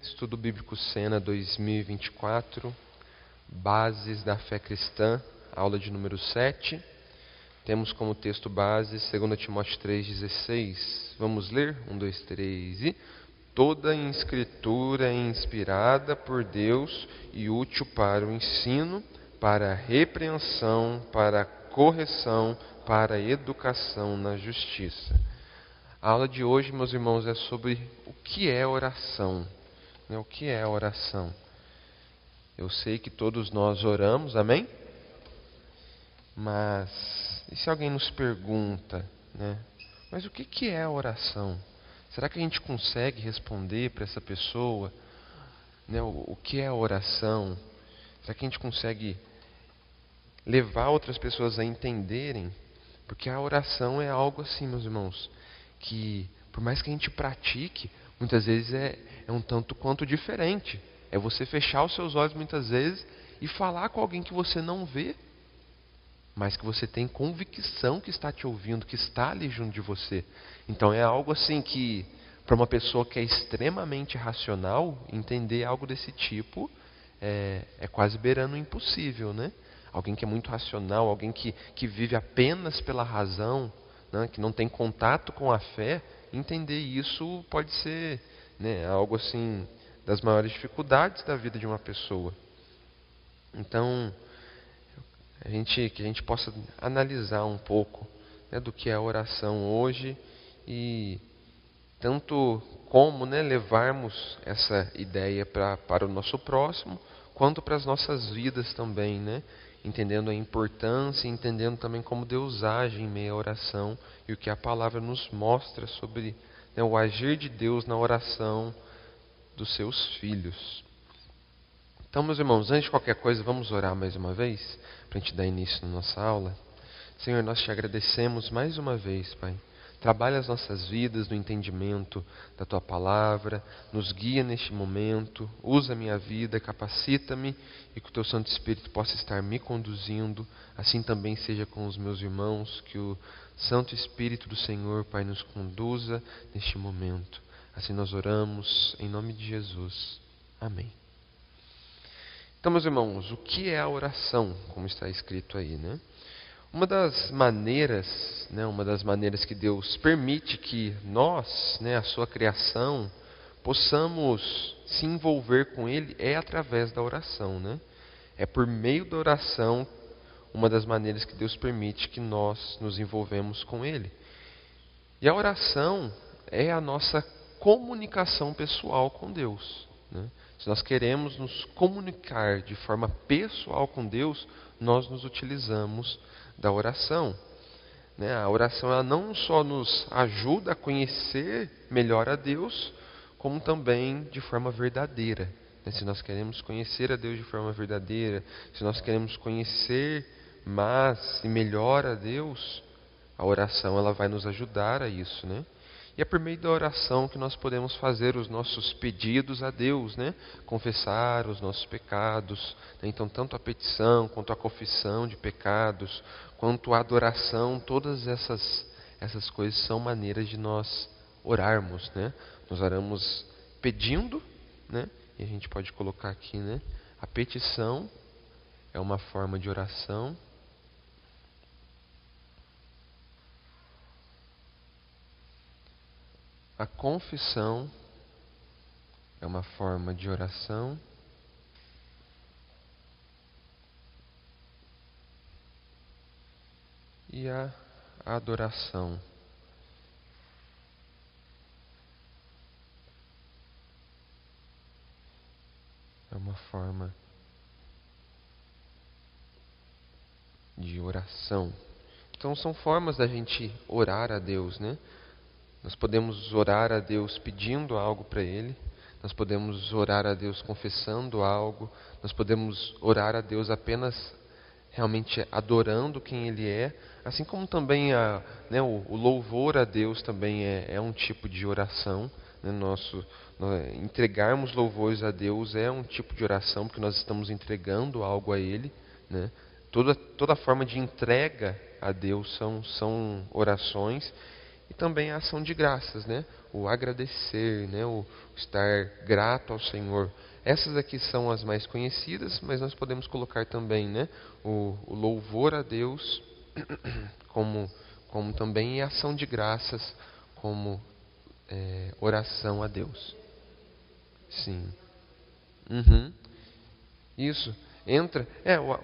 Estudo Bíblico Sena 2024, Bases da Fé Cristã, aula de número 7. Temos como texto base 2 Timóteo 3,16. Vamos ler? 1, 2, 3 e... Toda a Escritura é inspirada por Deus e útil para o ensino, para a repreensão, para a correção, para a educação na justiça. A aula de hoje, meus irmãos, é sobre o que é oração. O que é oração? Eu sei que todos nós oramos, amém? Mas, e se alguém nos pergunta, mas o que é oração? Será que a gente consegue responder para essa pessoa, o que é oração? Será que a gente consegue levar outras pessoas a entenderem? Porque a oração é algo assim, meus irmãos, que por mais que a gente pratique, muitas vezes é um tanto quanto diferente. É você fechar os seus olhos muitas vezes e falar com alguém que você não vê, mas que você tem convicção que está te ouvindo, que está ali junto de você. Então é algo assim que, para uma pessoa que é extremamente racional, entender algo desse tipo é quase beirando o impossível, né? Alguém que é muito racional, alguém que vive apenas pela razão, que não tem contato com a fé, entender isso pode ser algo assim das maiores dificuldades da vida de uma pessoa. Então, que a gente possa analisar um pouco do que é a oração hoje e tanto como levarmos essa ideia para o nosso próximo, quanto para as nossas vidas também, entendendo a importância, entendendo também como Deus age em meio à oração e o que a palavra nos mostra sobre o agir de Deus na oração dos seus filhos. Então, meus irmãos, antes de qualquer coisa, vamos orar mais uma vez, para a gente dar início na nossa aula. Senhor, nós te agradecemos mais uma vez, Pai. Trabalha as nossas vidas no entendimento da Tua Palavra, nos guia neste momento, usa a minha vida, capacita-me e que o Teu Santo Espírito possa estar me conduzindo, assim também seja com os meus irmãos, que o Santo Espírito do Senhor, Pai, nos conduza neste momento. Assim nós oramos, em nome de Jesus. Amém. Então, meus irmãos, o que é a oração, como está escrito aí, Uma das maneiras que Deus permite que nós, a sua criação, possamos se envolver com Ele é através da oração, É por meio da oração, uma das maneiras que Deus permite que nós nos envolvemos com Ele. E a oração é a nossa comunicação pessoal com Deus, Se nós queremos nos comunicar de forma pessoal com Deus, nós nos utilizamos da oração. A oração ela não só nos ajuda a conhecer melhor a Deus, como também de forma verdadeira. Se nós queremos conhecer a Deus de forma verdadeira, se nós queremos conhecer mais e melhor a Deus, a oração ela vai nos ajudar a isso, E é por meio da oração que nós podemos fazer os nossos pedidos a Deus, Confessar os nossos pecados. Então, tanto a petição, quanto a confissão de pecados, quanto a adoração, todas essas coisas são maneiras de nós orarmos, Nós oramos pedindo, E a gente pode colocar aqui, A petição é uma forma de oração. A confissão é uma forma de oração. E a adoração é uma forma de oração. Então são formas da gente orar a Deus, Nós podemos orar a Deus pedindo algo para Ele. Nós podemos orar a Deus confessando algo. Nós podemos orar a Deus apenas realmente adorando quem Ele é. Assim como também o louvor a Deus também é um tipo de oração. Nós entregarmos louvores a Deus é um tipo de oração, porque nós estamos entregando algo a Ele. Toda forma de entrega a Deus são orações. e também a ação de graças, né? O agradecer, né? O estar grato ao Senhor. Essas aqui são as mais conhecidas, mas nós podemos colocar também, né? O louvor a Deus como também ação de graças, como oração a Deus. Sim. Uhum. Isso. Entra.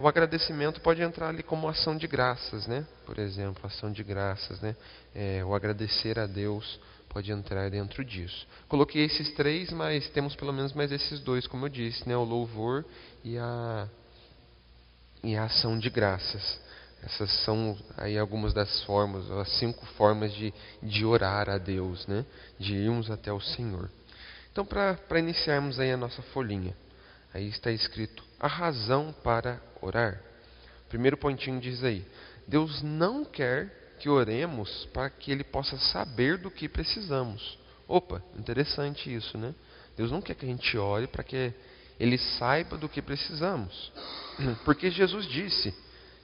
O agradecimento pode entrar ali como ação de graças, né? Por exemplo, ação de graças, né? O agradecer a Deus pode entrar dentro disso. Coloquei esses três, mas temos pelo menos mais esses dois, como eu disse, né? O louvor e a ação de graças. Essas são aí algumas das formas, as 5 formas de orar a Deus, né? De irmos até o Senhor. Então, para iniciarmos aí a nossa folhinha, aí está escrito a razão para orar. Primeiro pontinho diz aí: Deus não quer que oremos para que Ele possa saber do que precisamos. Opa, interessante isso, né? Deus não quer que a gente ore para que Ele saiba do que precisamos. Porque Jesus disse: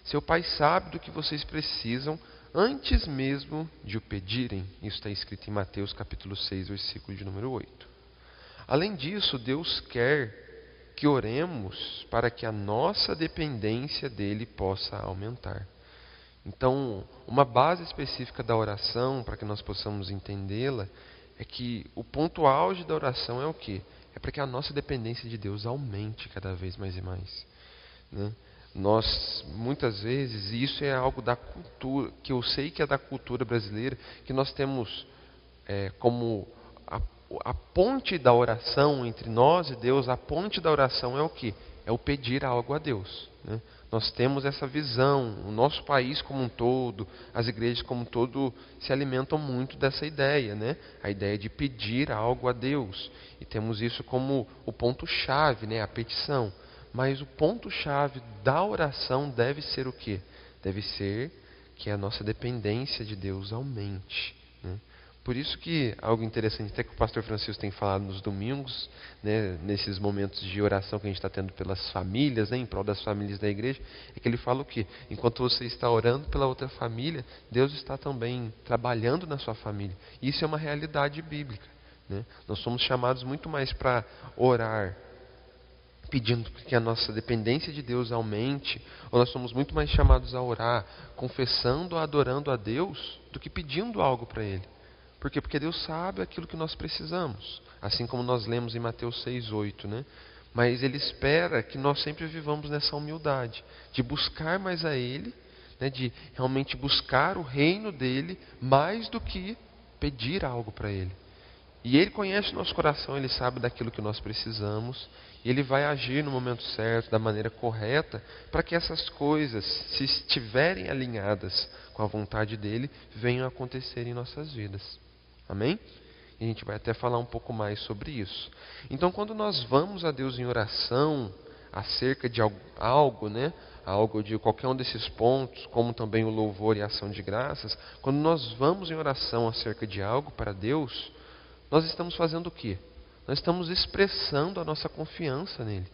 seu Pai sabe do que vocês precisam antes mesmo de o pedirem. Isso está escrito em Mateus capítulo 6, versículo de número 8. Além disso, Deus quer que oremos para que a nossa dependência dele possa aumentar. Então, uma base específica da oração, para que nós possamos entendê-la, é que o ponto auge da oração é o quê? É para que a nossa dependência de Deus aumente cada vez mais e mais, né? Nós, muitas vezes, e isso é algo da cultura, que eu sei que é da cultura brasileira, que nós temos como a ponte da oração entre nós e Deus, a ponte da oração é o quê? É o pedir algo a Deus, né? Nós temos essa visão, o nosso país como um todo, as igrejas como um todo se alimentam muito dessa ideia, né? A ideia de pedir algo a Deus. E temos isso como o ponto-chave, né? A petição. Mas o ponto-chave da oração deve ser o quê? Deve ser que a nossa dependência de Deus aumente, né? Por isso que algo interessante até que o pastor Francisco tem falado nos domingos, né, nesses momentos de oração que a gente está tendo pelas famílias, né, em prol das famílias da igreja, é que ele fala o quê? Enquanto você está orando pela outra família, Deus está também trabalhando na sua família. Isso é uma realidade bíblica, né? Nós somos chamados muito mais para orar pedindo que a nossa dependência de Deus aumente, ou nós somos muito mais chamados a orar confessando, adorando a Deus, do que pedindo algo para Ele. Por quê? Porque Deus sabe aquilo que nós precisamos. Assim como nós lemos em Mateus 6:8, né? Mas Ele espera que nós sempre vivamos nessa humildade, de buscar mais a Ele, né? De realmente buscar o reino dEle, mais do que pedir algo para Ele. E Ele conhece o nosso coração, Ele sabe daquilo que nós precisamos, e Ele vai agir no momento certo, da maneira correta, para que essas coisas, se estiverem alinhadas com a vontade dEle, venham a acontecer em nossas vidas. Amém? E a gente vai até falar um pouco mais sobre isso. Então, quando nós vamos a Deus em oração acerca de algo, né? Algo de qualquer um desses pontos, como também o louvor e a ação de graças, quando nós vamos em oração acerca de algo para Deus, nós estamos fazendo o quê? Nós estamos expressando a nossa confiança nele.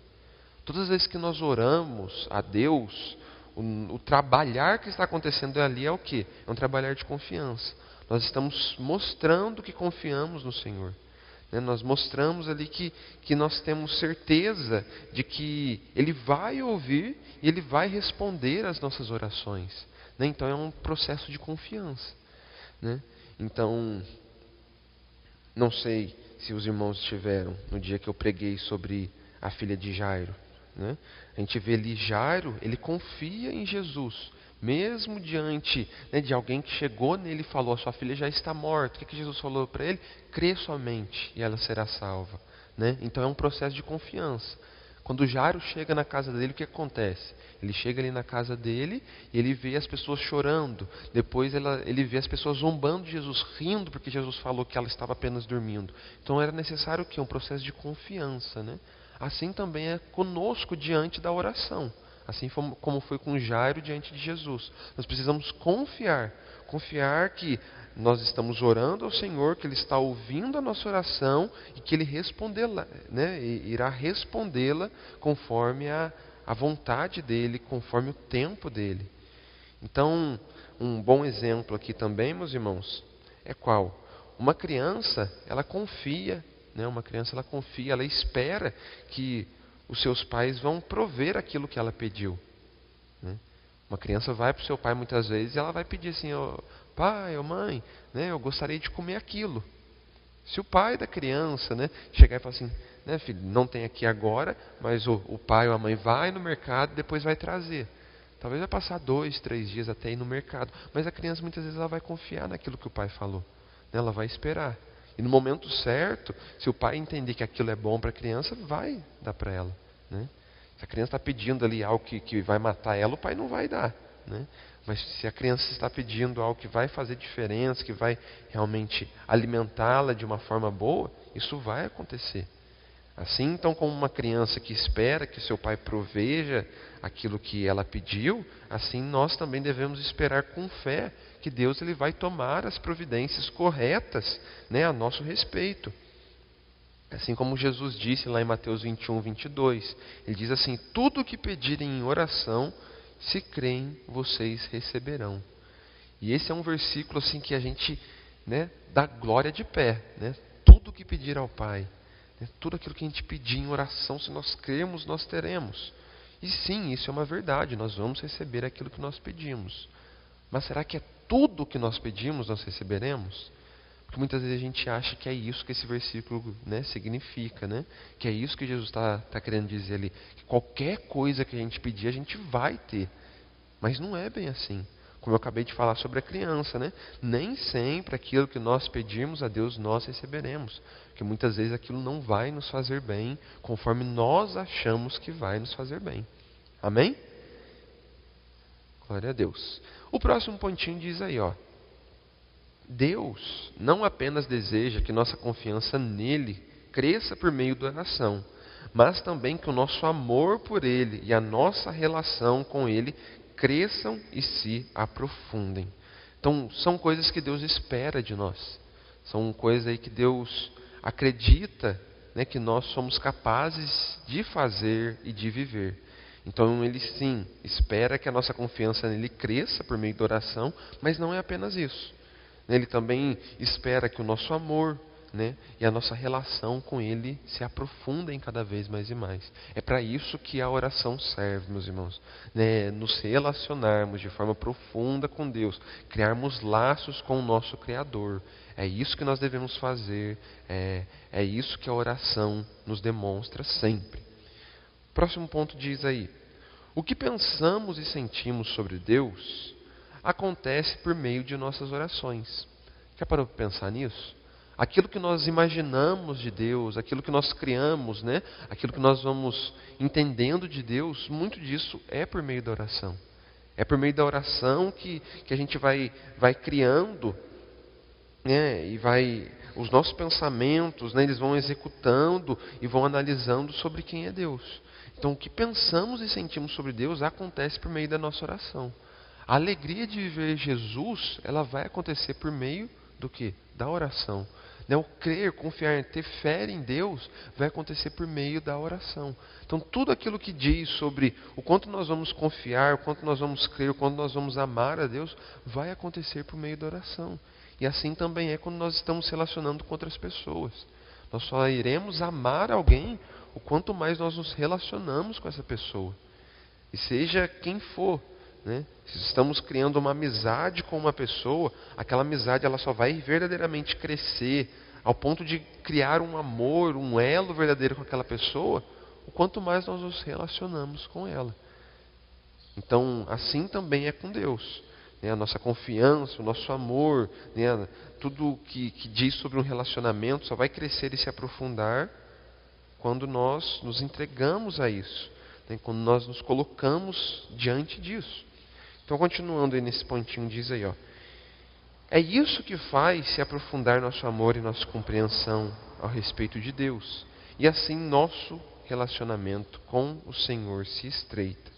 Todas as vezes que nós oramos a Deus, o trabalhar que está acontecendo ali é o quê? É um trabalhar de confiança. Nós estamos mostrando que confiamos no Senhor, né? Nós mostramos ali que nós temos certeza de que Ele vai ouvir e Ele vai responder às nossas orações, né? Então é um processo de confiança, né? Então, não sei se os irmãos estiveram no dia que eu preguei sobre a filha de Jairo, né? A gente vê ali Jairo, ele confia em Jesus, mesmo diante, né, de alguém que chegou nele e falou: a sua filha já está morta. O que Jesus falou para ele? Crê somente e ela será salva, né? Então é um processo de confiança. Quando Jairo chega na casa dele, o que acontece? Ele chega ali na casa dele e ele vê as pessoas chorando. Depois ele vê as pessoas zombando de Jesus, rindo porque Jesus falou que ela estava apenas dormindo. Então era necessário o quê? Um processo de confiança, né? Assim também é conosco diante da oração. Assim como foi com Jairo diante de Jesus. Nós precisamos confiar que nós estamos orando ao Senhor, que Ele está ouvindo a nossa oração e que Ele responderá, né, irá respondê-la conforme a vontade dEle, conforme o tempo dEle. Então, um bom exemplo aqui também, meus irmãos, é qual? Uma criança, ela confia, né? Uma criança, ela confia, ela espera que os seus pais vão prover aquilo que ela pediu, né? Uma criança vai para o seu pai muitas vezes e ela vai pedir assim, ó, pai, ou mãe, né, eu gostaria de comer aquilo. Se o pai da criança, né, chegar e falar assim, né, filho, não tem aqui agora, mas o pai ou a mãe vai no mercado e depois vai trazer. Talvez vai passar 2, 3 dias até ir no mercado. Mas a criança muitas vezes ela vai confiar naquilo que o pai falou, né, ela vai esperar. E no momento certo, se o pai entender que aquilo é bom para a criança, vai dar para ela, né? Se a criança está pedindo ali algo que vai matar ela, o pai não vai dar, né? Mas se a criança está pedindo algo que vai fazer diferença, que vai realmente alimentá-la de uma forma boa, isso vai acontecer. Assim, então, como uma criança que espera que seu pai proveja aquilo que ela pediu, assim nós também devemos esperar com fé que Deus ele vai tomar as providências corretas, né, a nosso respeito. Assim como Jesus disse lá em Mateus 21, 22, ele diz assim, tudo o que pedirem em oração, se creem, vocês receberão. E esse é um versículo assim que a gente, né, dá glória de pé, né? Tudo o que pedir ao Pai, né, tudo aquilo que a gente pedir em oração, se nós cremos, nós teremos. E sim, isso é uma verdade, nós vamos receber aquilo que nós pedimos. Mas será que é tudo o que nós pedimos, nós receberemos? Porque muitas vezes a gente acha que é isso que esse versículo, né, significa, né? Que é isso que Jesus está querendo dizer ali. Que qualquer coisa que a gente pedir, a gente vai ter. Mas não é bem assim. Como eu acabei de falar sobre a criança, né? Nem sempre aquilo que nós pedirmos a Deus, nós receberemos. Porque muitas vezes aquilo não vai nos fazer bem, conforme nós achamos que vai nos fazer bem. Amém? Glória a Deus. O próximo pontinho diz aí, ó. Deus não apenas deseja que nossa confiança nele cresça por meio da oração, mas também que o nosso amor por ele e a nossa relação com ele cresçam e se aprofundem. Então, são coisas que Deus espera de nós. São coisas aí que Deus acredita, né, que nós somos capazes de fazer e de viver. Então, Ele sim espera que a nossa confiança nele cresça por meio da oração, mas não é apenas isso. Ele também espera que o nosso amor, né, e a nossa relação com Ele se aprofundem cada vez mais e mais. É para isso que a oração serve, meus irmãos. Né, nos relacionarmos de forma profunda com Deus, criarmos laços com o nosso Criador. É isso que nós devemos fazer, é isso que a oração nos demonstra sempre. Próximo ponto diz aí, o que pensamos e sentimos sobre Deus acontece por meio de nossas orações. Já parou para pensar nisso? Aquilo que nós imaginamos de Deus, aquilo que nós criamos, né? Aquilo que nós vamos entendendo de Deus, muito disso é por meio da oração. É por meio da oração que a gente vai criando, né? E os nossos pensamentos, né? Eles vão executando e vão analisando sobre quem é Deus. Então, o que pensamos e sentimos sobre Deus acontece por meio da nossa oração. A alegria de viver Jesus, ela vai acontecer por meio do quê? Da oração. Né? O crer, confiar, ter fé em Deus vai acontecer por meio da oração. Então, tudo aquilo que diz sobre o quanto nós vamos confiar, o quanto nós vamos crer, o quanto nós vamos amar a Deus, vai acontecer por meio da oração. E assim também é quando nós estamos relacionando com outras pessoas. Nós só iremos amar alguém o quanto mais nós nos relacionamos com essa pessoa. E seja quem for. Né? Se estamos criando uma amizade com uma pessoa, aquela amizade ela só vai verdadeiramente crescer ao ponto de criar um amor, um elo verdadeiro com aquela pessoa, o quanto mais nós nos relacionamos com ela. Então, assim também é com Deus. Né? A nossa confiança, o nosso amor, né? Tudo que diz sobre um relacionamento só vai crescer e se aprofundar quando nós nos entregamos a isso, né? Quando nós nos colocamos diante disso. Então, continuando aí nesse pontinho, diz aí, ó. É isso que faz se aprofundar nosso amor e nossa compreensão ao respeito de Deus. E assim nosso relacionamento com o Senhor se estreita.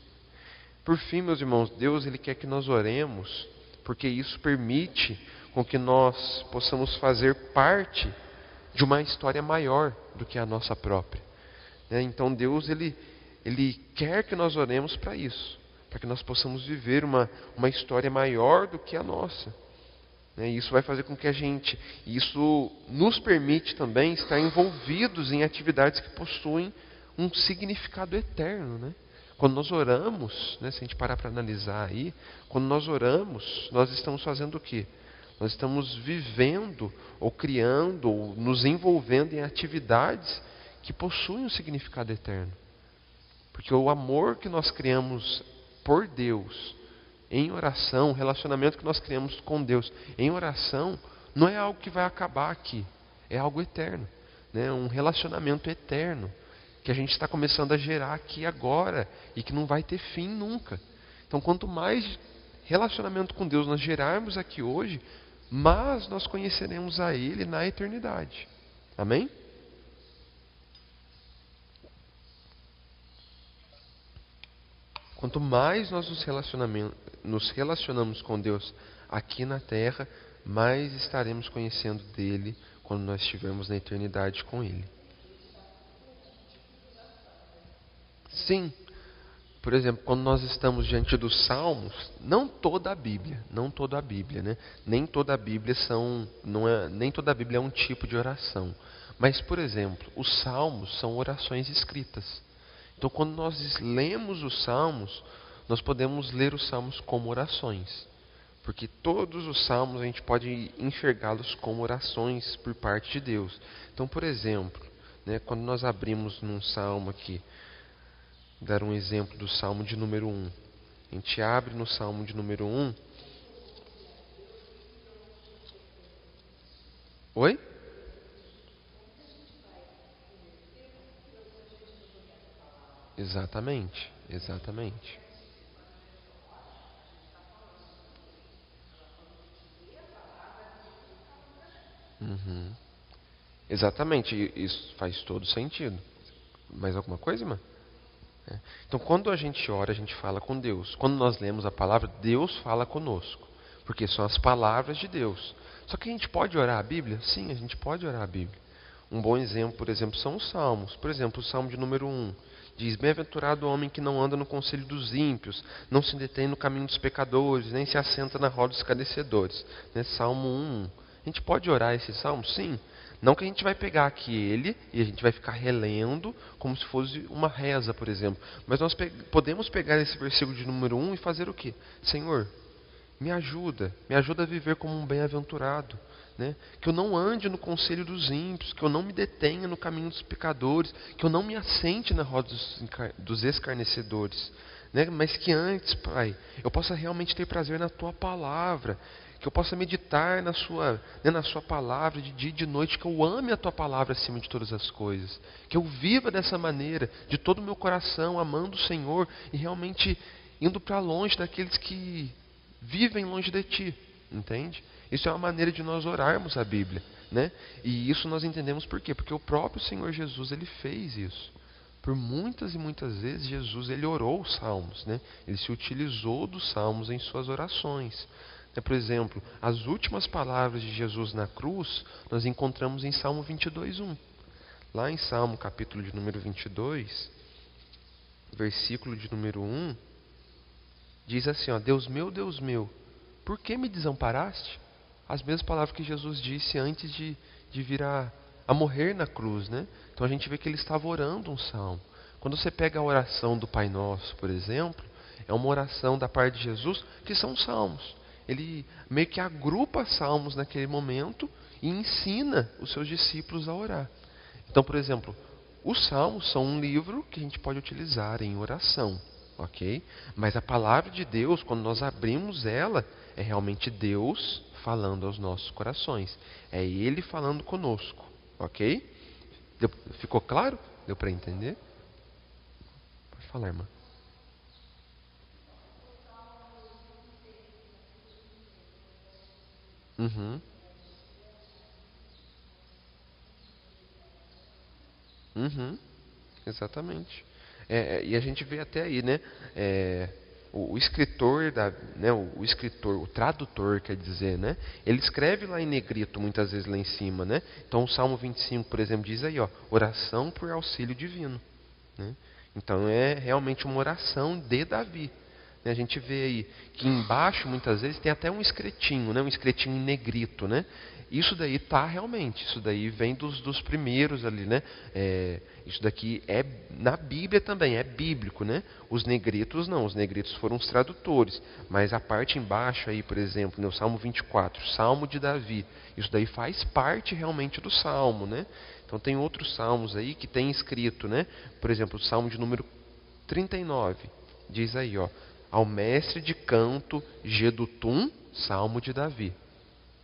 Por fim, meus irmãos, Deus ele quer que nós oremos, porque isso permite com que nós possamos fazer parte de uma história maior do que a nossa própria. Então, Deus ele quer que nós oremos para isso. Para que nós possamos viver uma história maior do que a nossa. né? Isso vai fazer com que isso nos permite também estar envolvidos em atividades que possuem um significado eterno, né? Quando nós oramos, né, se a gente parar para analisar aí, quando nós oramos, nós estamos fazendo o quê? Nós estamos vivendo, ou criando, ou nos envolvendo em atividades que possuem um significado eterno. Porque o amor que nós criamos por Deus, em oração, o relacionamento que nós criamos com Deus em oração, não é algo que vai acabar aqui, é algo eterno, né? Um relacionamento eterno, que a gente está começando a gerar aqui agora, e que não vai ter fim nunca. Então, quanto mais relacionamento com Deus nós gerarmos aqui hoje, mais nós conheceremos a Ele na eternidade. Amém? Quanto mais nós nos relacionamos com Deus aqui na terra, mais estaremos conhecendo dele quando nós estivermos na eternidade com Ele. Sim. Por exemplo, quando nós estamos diante dos Salmos, não toda a Bíblia, né? Nem toda a Bíblia nem toda a Bíblia é um tipo de oração. Mas, por exemplo, os Salmos são orações escritas. Então, quando nós lemos os Salmos, nós podemos ler os Salmos como orações. Porque todos os Salmos a gente pode enxergá-los como orações por parte de Deus. Então, por exemplo, né, quando nós abrimos num Salmo aqui, dar um exemplo do Salmo de número 1. A gente abre no Salmo de número 1. Oi? Exatamente, exatamente. Uhum. Exatamente, isso faz todo sentido. Mais alguma coisa, irmã? É. Então, quando a gente ora, a gente fala com Deus. Quando nós lemos a palavra, Deus fala conosco. Porque são as palavras de Deus. Só que a gente pode orar a Bíblia? Sim, a gente pode orar a Bíblia. Um bom exemplo, por exemplo, são os Salmos. Por exemplo, o Salmo de número 1 diz: Bem-aventurado o homem que não anda no conselho dos ímpios, não se detém no caminho dos pecadores, nem se assenta na roda dos escarnecedores. Né? Salmo 1. A gente pode orar esse Salmo? Sim. Não que a gente vai pegar aqui ele e a gente vai ficar relendo como se fosse uma reza, por exemplo. Mas nós podemos pegar esse versículo de número 1 e fazer o quê? Senhor, me ajuda a viver como um bem-aventurado. Né? Que eu não ande no conselho dos ímpios, que eu não me detenha no caminho dos pecadores, que eu não me assente na roda dos escarnecedores. Né? Mas que antes, Pai, eu possa realmente ter prazer na Tua palavra, que eu possa meditar na sua palavra de dia e de noite, que eu ame a Tua palavra acima de todas as coisas, que eu viva dessa maneira, de todo o meu coração, amando o Senhor e realmente indo para longe daqueles que vivem longe de Ti, entende? Isso é uma maneira de nós orarmos a Bíblia, né? E isso nós entendemos por quê? Porque o próprio Senhor Jesus, Ele fez isso. Por muitas e muitas vezes, Jesus, Ele orou os Salmos, né? Ele se utilizou dos Salmos em suas orações. Por exemplo, as últimas palavras de Jesus na cruz, nós encontramos em Salmo 22:1. Lá em Salmo, capítulo de número 22, versículo de número 1, diz assim, ó: Deus meu, por que me desamparaste? As mesmas palavras que Jesus disse antes de vir a morrer na cruz, né? Então a gente vê que ele estava orando um salmo. Quando você pega a oração do Pai Nosso, por exemplo, é uma oração da parte de Jesus que são salmos. Ele meio que agrupa salmos naquele momento e ensina os seus discípulos a orar. Então, por exemplo, os salmos são um livro que a gente pode utilizar em oração, ok? Mas a palavra de Deus, quando nós abrimos ela, é realmente Deus falando aos nossos corações. É Ele falando conosco, ok? Ficou claro? Deu para entender? Pode falar, irmã. Uhum. Uhum. Exatamente. E a gente vê até aí, né? O escritor, o tradutor, quer dizer, né? Ele escreve lá em negrito, muitas vezes lá em cima, né? Então o Salmo 25, por exemplo, diz aí, ó, oração por auxílio divino, né? Então é realmente uma oração de Davi. A gente vê aí que embaixo, muitas vezes, tem até um escritinho, né? Um escritinho em negrito, né? Isso daí realmente, isso daí vem dos primeiros ali, né? Isso daqui é na Bíblia também, é bíblico, né? Os negritos não, os negritos foram os tradutores, mas a parte embaixo aí, por exemplo, no Salmo 24, Salmo de Davi, isso daí faz parte realmente do Salmo, né? Então tem outros salmos aí que tem escrito, né? Por exemplo, o Salmo de número 39, diz aí, ó, ao mestre de canto Gedutum, Salmo de Davi.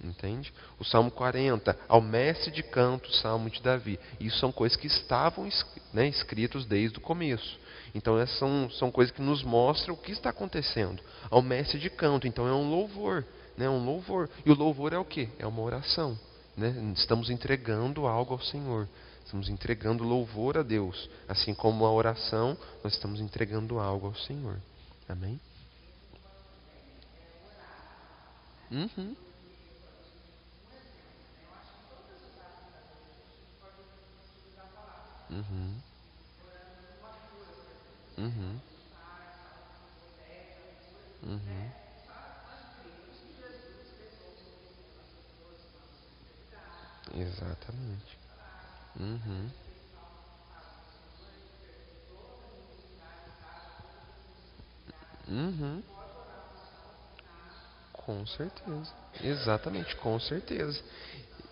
Entende? O Salmo 40, ao mestre de canto, Salmo de Davi. Isso são coisas que estavam, né, escritos desde o começo. Então essas são coisas que nos mostram o que está acontecendo. Ao mestre de canto, então é um louvor, né, um louvor. E o louvor é o quê? É uma oração, né? Estamos entregando algo ao Senhor. Estamos entregando louvor a Deus. Assim como a oração, nós estamos entregando algo ao Senhor. Amém? Uhum. Uhum. Uhum. Uhum. Exatamente. Uhum. Uhum. Com certeza. Exatamente, com certeza.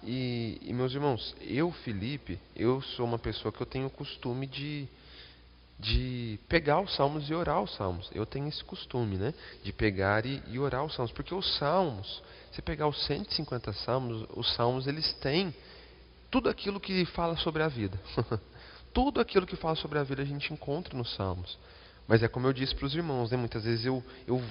E meus irmãos, eu, Felipe, eu sou uma pessoa que eu tenho o costume de pegar os salmos e orar os salmos. Eu tenho esse costume, né? De pegar e orar os salmos. Porque os salmos, se pegar os 150 salmos, os salmos eles têm tudo aquilo que fala sobre a vida. Tudo aquilo que fala sobre a vida a gente encontra nos salmos. Mas é como eu disse para os irmãos, né? Muitas vezes eu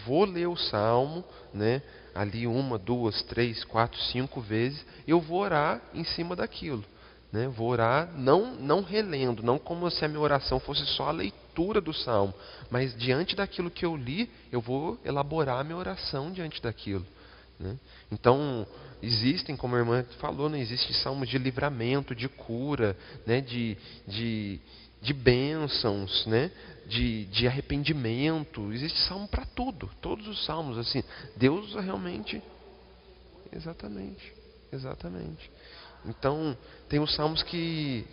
vou ler o salmo, né? Ali uma, duas, três, quatro, cinco vezes, eu vou orar em cima daquilo. Né? Vou orar não relendo, não como se a minha oração fosse só a leitura do salmo, mas diante daquilo que eu li, eu vou elaborar a minha oração diante daquilo. Né? Então, existem, como a irmã falou, né? Existem salmos de livramento, de cura, né? de bênçãos, né? de arrependimento. Existe salmo para tudo, todos os salmos. Assim, Deus realmente. Exatamente, exatamente. Então, tem os salmos que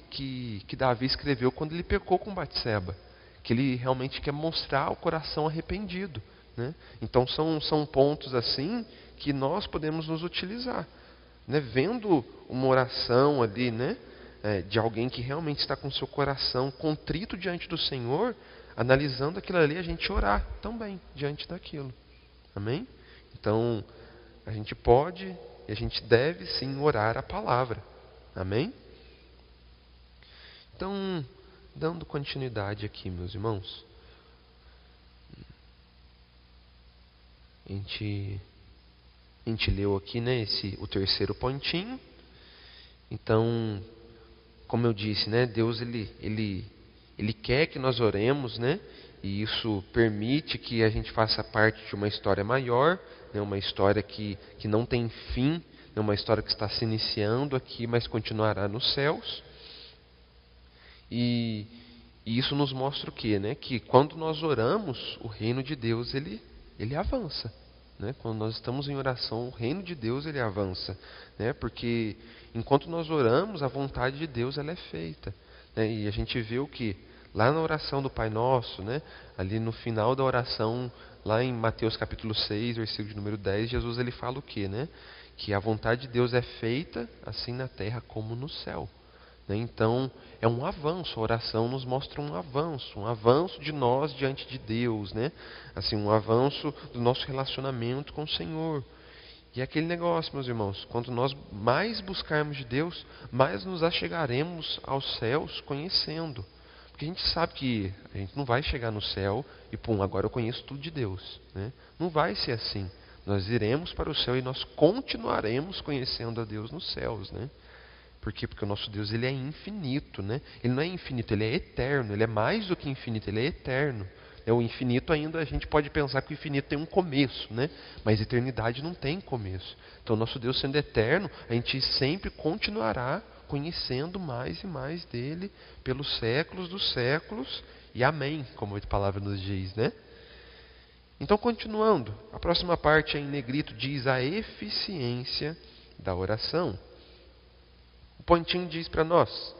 Davi escreveu quando ele pecou com Batseba, que ele realmente quer mostrar o coração arrependido. Né? Então, são pontos assim que nós podemos nos utilizar. Né? Vendo uma oração ali, né? De alguém que realmente está com seu coração contrito diante do Senhor, analisando aquilo ali, a gente orar também diante daquilo. Amém? Então, a gente pode e a gente deve sim orar a palavra. Amém? Então, dando continuidade aqui, meus irmãos, a gente leu aqui, né, o terceiro pontinho. Então, como eu disse, né, Deus ele quer que nós oremos, né? E isso permite que a gente faça parte de uma história maior, né, uma história que não tem fim, né, uma história que está se iniciando aqui, mas continuará nos céus. E isso nos mostra o quê? Né? Que quando nós oramos, o reino de Deus ele avança. Né? Quando nós estamos em oração, o reino de Deus ele avança. Né? Porque enquanto nós oramos, a vontade de Deus ela é feita. Né? E a gente vê o que? Lá na oração do Pai Nosso, né? Ali no final da oração, lá em Mateus capítulo 6, versículo de número 10, Jesus ele fala o quê? Né? Que a vontade de Deus é feita assim na terra como no céu. Então, é um avanço, a oração nos mostra um avanço de nós diante de Deus, né? Assim, um avanço do nosso relacionamento com o Senhor. E é aquele negócio, meus irmãos, quanto nós mais buscarmos de Deus, mais nos achegaremos aos céus conhecendo. Porque a gente sabe que a gente não vai chegar no céu e, pum, agora eu conheço tudo de Deus. Né? Não vai ser assim. Nós iremos para o céu e nós continuaremos conhecendo a Deus nos céus, né? Por quê? Porque o nosso Deus ele é infinito, né? Ele não é infinito, ele é eterno. Ele é mais do que infinito, ele é eterno. O infinito ainda a gente pode pensar que o infinito tem um começo, né? Mas a eternidade não tem começo. Então, nosso Deus sendo eterno, a gente sempre continuará conhecendo mais e mais dele pelos séculos dos séculos. E amém, como a palavra nos diz, né? Então, continuando, a próxima parte em negrito diz a eficiência da oração. O pontinho diz para nós: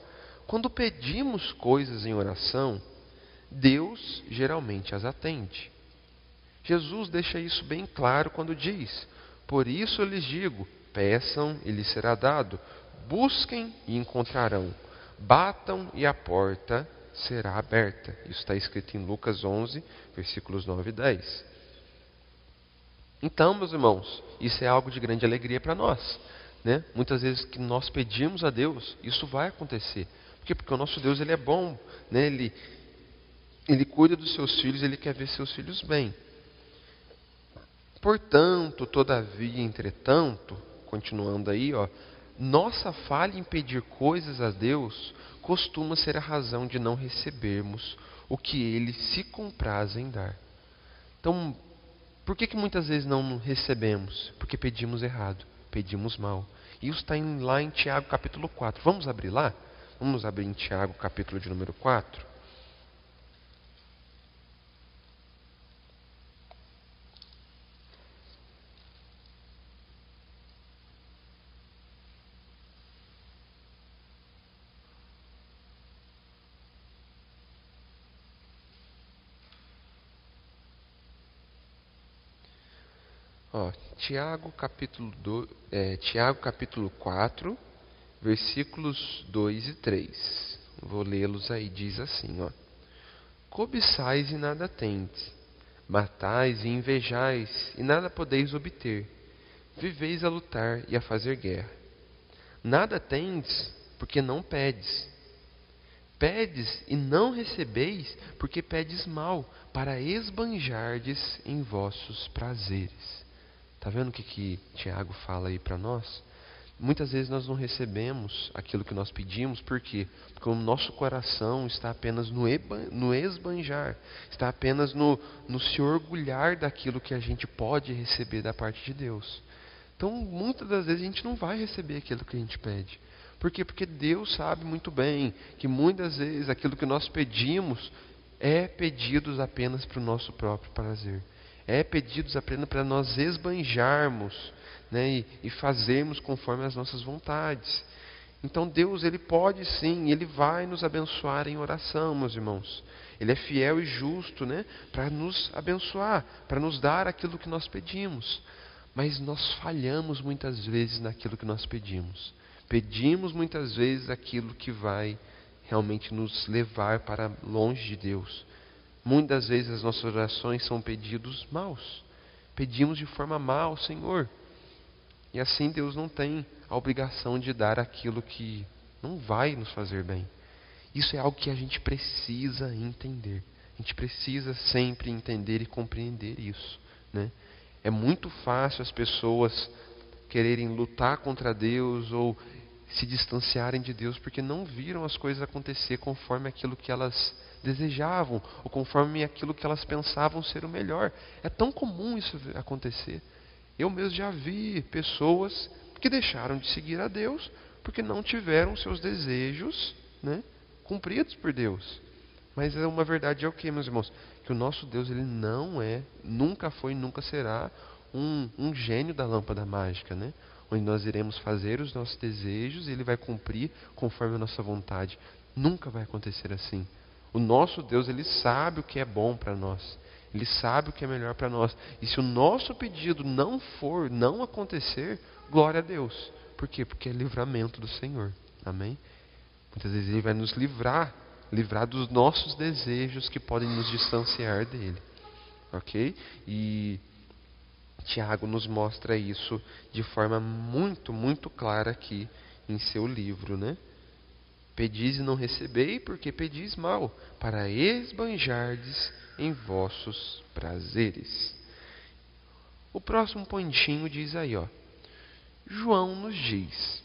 quando pedimos coisas em oração, Deus geralmente as atende. Jesus deixa isso bem claro quando diz: por isso eu lhes digo, peçam e lhes será dado, busquem e encontrarão, batam e a porta será aberta. Isso está escrito em Lucas 11, versículos 9 e 10. Então, meus irmãos, isso é algo de grande alegria para nós, né? Muitas vezes que nós pedimos a Deus, isso vai acontecer. Por quê? Porque o nosso Deus, ele é bom, né? Ele cuida dos seus filhos, ele quer ver seus filhos bem. Portanto, todavia, entretanto, continuando aí, nossa falha em pedir coisas a Deus costuma ser a razão de não recebermos o que Ele se compraz em dar. Então, por que muitas vezes não recebemos? Porque pedimos errado, pedimos mal. Isso está lá em Tiago capítulo 4. Vamos abrir lá? Vamos abrir em Tiago capítulo de número 4. Tiago capítulo 4, versículos 2 e 3. Vou lê-los aí, diz assim, cobiçais e nada tendes, matais e invejais e nada podeis obter, viveis a lutar e a fazer guerra. Nada tendes, porque não pedes. Pedes e não recebeis, porque pedes mal, para esbanjardes em vossos prazeres. Está vendo o que Tiago fala aí para nós? Muitas vezes nós não recebemos aquilo que nós pedimos, por quê? Porque o nosso coração está apenas no esbanjar, está apenas no se orgulhar daquilo que a gente pode receber da parte de Deus. Então, muitas das vezes a gente não vai receber aquilo que a gente pede. Por quê? Porque Deus sabe muito bem que muitas vezes aquilo que nós pedimos é pedidos apenas para o nosso próprio prazer. É pedidos apenas para nós esbanjarmos, né, e fazermos conforme as nossas vontades. Então Deus, Ele pode sim, Ele vai nos abençoar em oração, meus irmãos. Ele é fiel e justo, né, para nos abençoar, para nos dar aquilo que nós pedimos. Mas nós falhamos muitas vezes naquilo que nós pedimos. Pedimos muitas vezes aquilo que vai realmente nos levar para longe de Deus. Muitas vezes as nossas orações são pedidos maus. Pedimos de forma mal ao Senhor. E assim Deus não tem a obrigação de dar aquilo que não vai nos fazer bem. Isso é algo que a gente precisa entender. A gente precisa sempre entender e compreender isso, né? É muito fácil as pessoas quererem lutar contra Deus ou se distanciarem de Deus porque não viram as coisas acontecer conforme aquilo que elas desejavam ou conforme aquilo que elas pensavam ser o melhor. É tão comum isso acontecer. Eu mesmo já vi pessoas que deixaram de seguir a Deus porque não tiveram seus desejos, né, cumpridos por Deus. Mas uma verdade é o que, meus irmãos? Que o nosso Deus, Ele não é, nunca foi e nunca será um gênio da lâmpada mágica, né? Onde nós iremos fazer os nossos desejos e Ele vai cumprir conforme a nossa vontade. Nunca vai acontecer assim. O nosso Deus, Ele sabe o que é bom para nós. Ele sabe o que é melhor para nós. E se o nosso pedido não acontecer, glória a Deus. Por quê? Porque é livramento do Senhor. Amém? Muitas vezes Ele vai nos livrar dos nossos desejos que podem nos distanciar dele. Ok? E Tiago nos mostra isso de forma muito, muito clara aqui em seu livro, né? Pedis e não recebei, porque pedis mal, para esbanjardes em vossos prazeres. O próximo pontinho diz aí, João nos diz: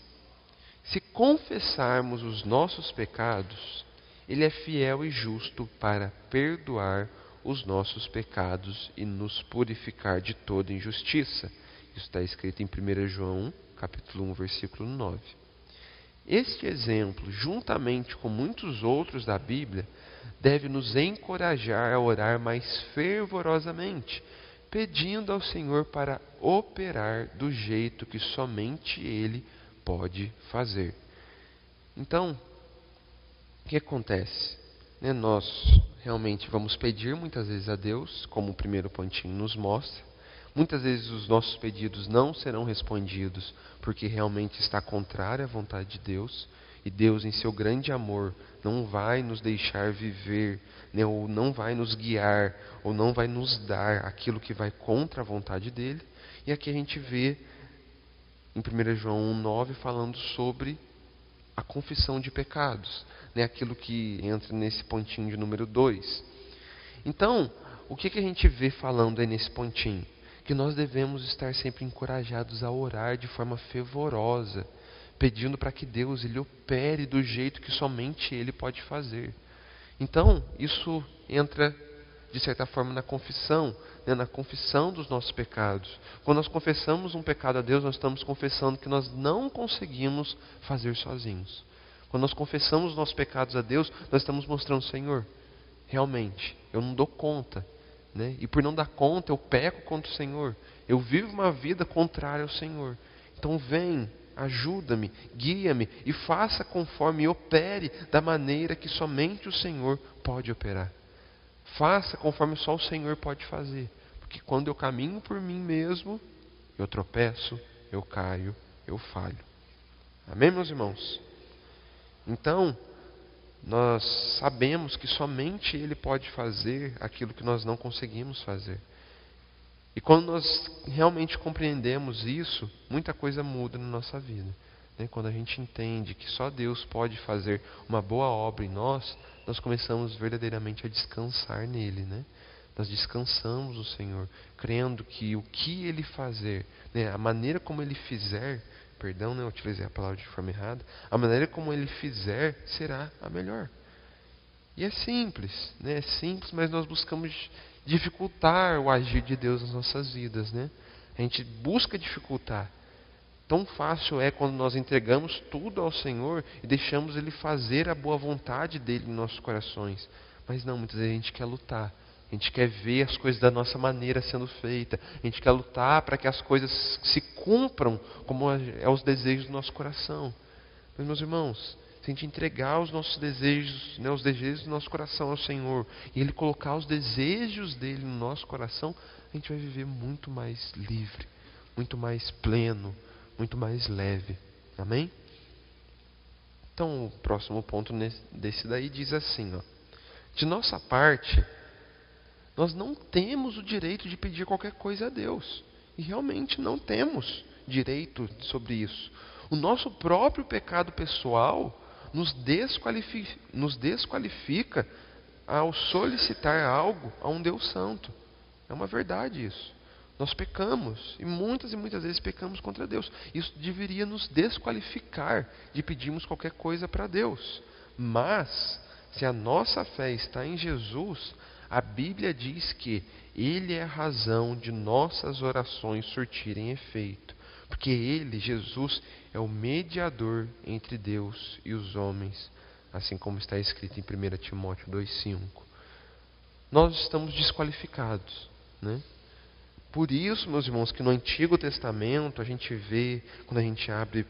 se confessarmos os nossos pecados, Ele é fiel e justo para perdoar os nossos pecados e nos purificar de toda injustiça. Isso está escrito em 1 João, capítulo 1, versículo 9. Este exemplo, juntamente com muitos outros da Bíblia, deve nos encorajar a orar mais fervorosamente, pedindo ao Senhor para operar do jeito que somente Ele pode fazer. Então, o que acontece? Nós realmente vamos pedir muitas vezes a Deus, como o primeiro pontinho nos mostra. Muitas vezes os nossos pedidos não serão respondidos porque realmente está contrário à vontade de Deus. E Deus, em seu grande amor, não vai nos deixar viver, né, ou não vai nos guiar, ou não vai nos dar aquilo que vai contra a vontade dEle. E aqui a gente vê em 1 João 1,9 falando sobre a confissão de pecados, né, aquilo que entra nesse pontinho de número 2. Então, o que a gente vê falando aí nesse pontinho? Que nós devemos estar sempre encorajados a orar de forma fervorosa, pedindo para que Deus Ele opere do jeito que somente Ele pode fazer. Então, isso entra, de certa forma, na confissão, né, na confissão dos nossos pecados. Quando nós confessamos um pecado a Deus, nós estamos confessando que nós não conseguimos fazer sozinhos. Quando nós confessamos os nossos pecados a Deus, nós estamos mostrando, Senhor, realmente, eu não dou conta, né? E por não dar conta, eu peco contra o Senhor. Eu vivo uma vida contrária ao Senhor. Então vem, ajuda-me, guia-me e faça conforme, e opere da maneira que somente o Senhor pode operar. Faça conforme só o Senhor pode fazer. Porque quando eu caminho por mim mesmo, eu tropeço, eu caio, eu falho. Amém, meus irmãos? Então, nós sabemos que somente Ele pode fazer aquilo que nós não conseguimos fazer. E quando nós realmente compreendemos isso, muita coisa muda na nossa vida. Quando a gente entende que só Deus pode fazer uma boa obra em nós, nós começamos verdadeiramente a descansar nele. Nós descansamos no Senhor, crendo que o que Ele fazer, a maneira como Ele fizer, perdão, eu utilizei a palavra de forma errada, a maneira como Ele fizer será a melhor. E é simples, é simples, mas nós buscamos dificultar o agir de Deus nas nossas vidas. A gente busca dificultar. Tão fácil é quando nós entregamos tudo ao Senhor e deixamos Ele fazer a boa vontade dEle em nossos corações. Mas não, muitas vezes a gente quer lutar. A gente quer ver as coisas da nossa maneira sendo feita. A gente quer lutar para que as coisas se cumpram como é os desejos do nosso coração. Mas, meus irmãos, se a gente entregar os nossos desejos, os desejos do nosso coração ao Senhor, e Ele colocar os desejos dEle no nosso coração, a gente vai viver muito mais livre, muito mais pleno, muito mais leve. Amém? Então, o próximo ponto desse daí diz assim, de nossa parte, nós não temos o direito de pedir qualquer coisa a Deus. E realmente não temos direito sobre isso. O nosso próprio pecado pessoal nos desqualifica ao solicitar algo a um Deus santo. É uma verdade isso. Nós pecamos e muitas vezes pecamos contra Deus. Isso deveria nos desqualificar de pedirmos qualquer coisa para Deus. Mas, se a nossa fé está em Jesus, a Bíblia diz que Ele é a razão de nossas orações surtirem efeito. Porque Ele, Jesus, é o mediador entre Deus e os homens, assim como está escrito em 1 Timóteo 2,5. Nós estamos desqualificados, Por isso, meus irmãos, que no Antigo Testamento a gente vê, quando a gente abre,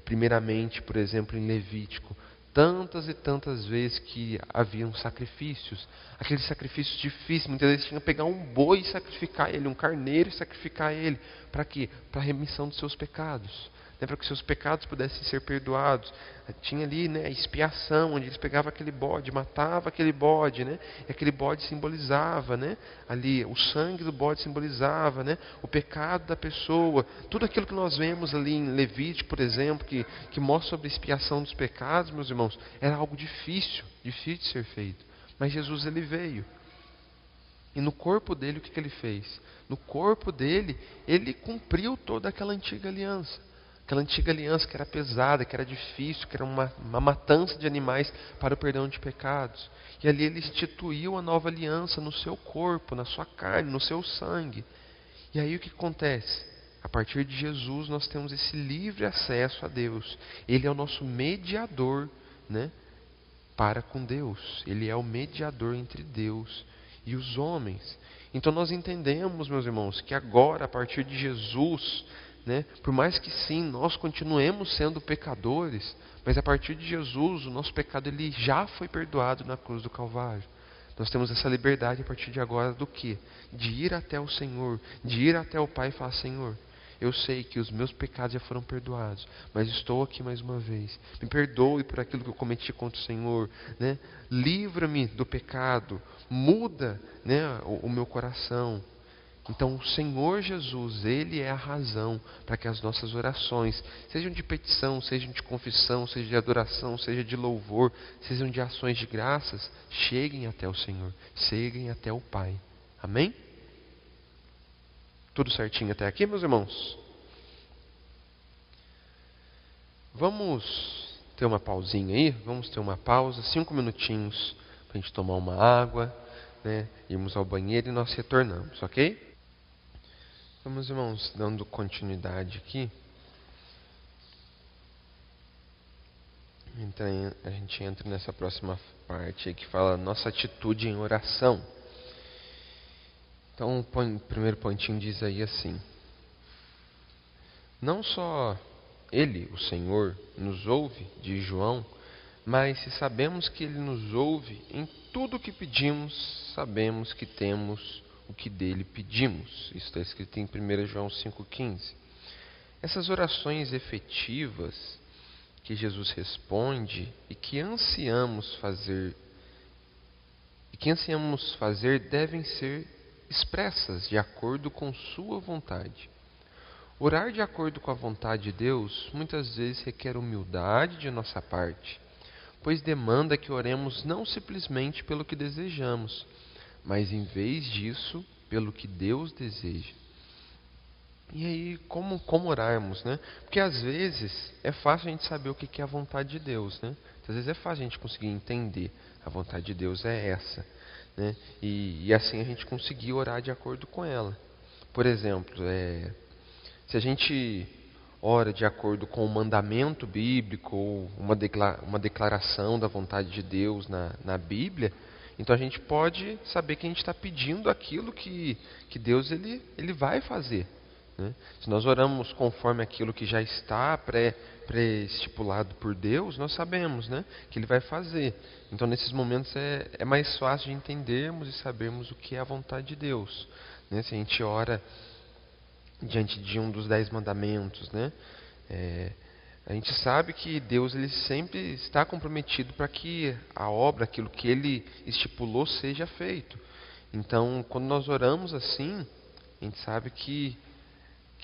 primeiramente, por exemplo, em Levítico, tantas e tantas vezes que haviam sacrifícios, aqueles sacrifícios difíceis, muitas vezes tinha que pegar um boi e sacrificar ele, um carneiro e sacrificar ele, para quê? Para a remissão dos seus pecados, para que seus pecados pudessem ser perdoados. Tinha ali a expiação, onde eles pegavam aquele bode, matavam aquele bode, e aquele bode simbolizava, ali o sangue do bode simbolizava, o pecado da pessoa. Tudo aquilo que nós vemos ali em Levítico, por exemplo, que mostra sobre a expiação dos pecados, meus irmãos, era algo difícil de ser feito. Mas Jesus, Ele veio. E no corpo dele, o que Ele fez? No corpo dele, Ele cumpriu toda aquela antiga aliança. Aquela antiga aliança que era pesada, que era difícil, que era uma matança de animais para o perdão de pecados. E ali Ele instituiu a nova aliança no seu corpo, na sua carne, no seu sangue. E aí o que acontece? A partir de Jesus nós temos esse livre acesso a Deus. Ele é o nosso mediador, para com Deus. Ele é o mediador entre Deus e os homens. Então nós entendemos, meus irmãos, que agora, a partir de Jesus, né, por mais que sim, nós continuemos sendo pecadores, mas a partir de Jesus, o nosso pecado ele já foi perdoado na cruz do Calvário. Nós temos essa liberdade a partir de agora do quê? De ir até o Senhor, de ir até o Pai e falar: Senhor, eu sei que os meus pecados já foram perdoados, mas estou aqui mais uma vez. Me perdoe por aquilo que eu cometi contra o Senhor, né? Livra-me do pecado, muda, né, o meu coração. Então o Senhor Jesus, Ele é a razão para que as nossas orações, sejam de petição, sejam de confissão, seja de adoração, seja de louvor, sejam de ações de graças, cheguem até o Senhor, cheguem até o Pai. Amém? Tudo certinho até aqui, meus irmãos? Vamos ter uma pausinha aí? Vamos ter uma pausa, 5 minutinhos, para a gente tomar uma água, né? Irmos ao banheiro e nós retornamos, ok? Então, meus irmãos, dando continuidade aqui, então, a gente entra nessa próxima parte aí que fala nossa atitude em oração. Então, o primeiro pontinho diz aí assim: não só Ele, o Senhor, nos ouve, diz João, mas se sabemos que Ele nos ouve, em tudo o que pedimos, sabemos que temos o que dele pedimos. Isso está escrito em 1 João 5,15. Essas orações efetivas que Jesus responde e que ansiamos fazer devem ser expressas de acordo com sua vontade. Orar de acordo com a vontade de Deus muitas vezes requer humildade de nossa parte, pois demanda que oremos não simplesmente pelo que desejamos, mas em vez disso, pelo que Deus deseja. E aí, como orarmos, né? Porque às vezes é fácil a gente saber o que é a vontade de Deus, né? Às vezes é fácil a gente conseguir entender. A vontade de Deus é essa, né? E assim a gente conseguir orar de acordo com ela. Por exemplo, se a gente ora de acordo com o mandamento bíblico ou uma declaração da vontade de Deus na Bíblia, então a gente pode saber que a gente está pedindo aquilo que Deus ele vai fazer, né? Se nós oramos conforme aquilo que já está pré-estipulado por Deus, nós sabemos, né, que Ele vai fazer. Então nesses momentos é mais fácil de entendermos e sabermos o que é a vontade de Deus, né? Se a gente ora diante de um dos 10 mandamentos, né? A gente sabe que Deus ele sempre está comprometido para que a obra, aquilo que Ele estipulou, seja feito. Então, quando nós oramos assim, a gente sabe que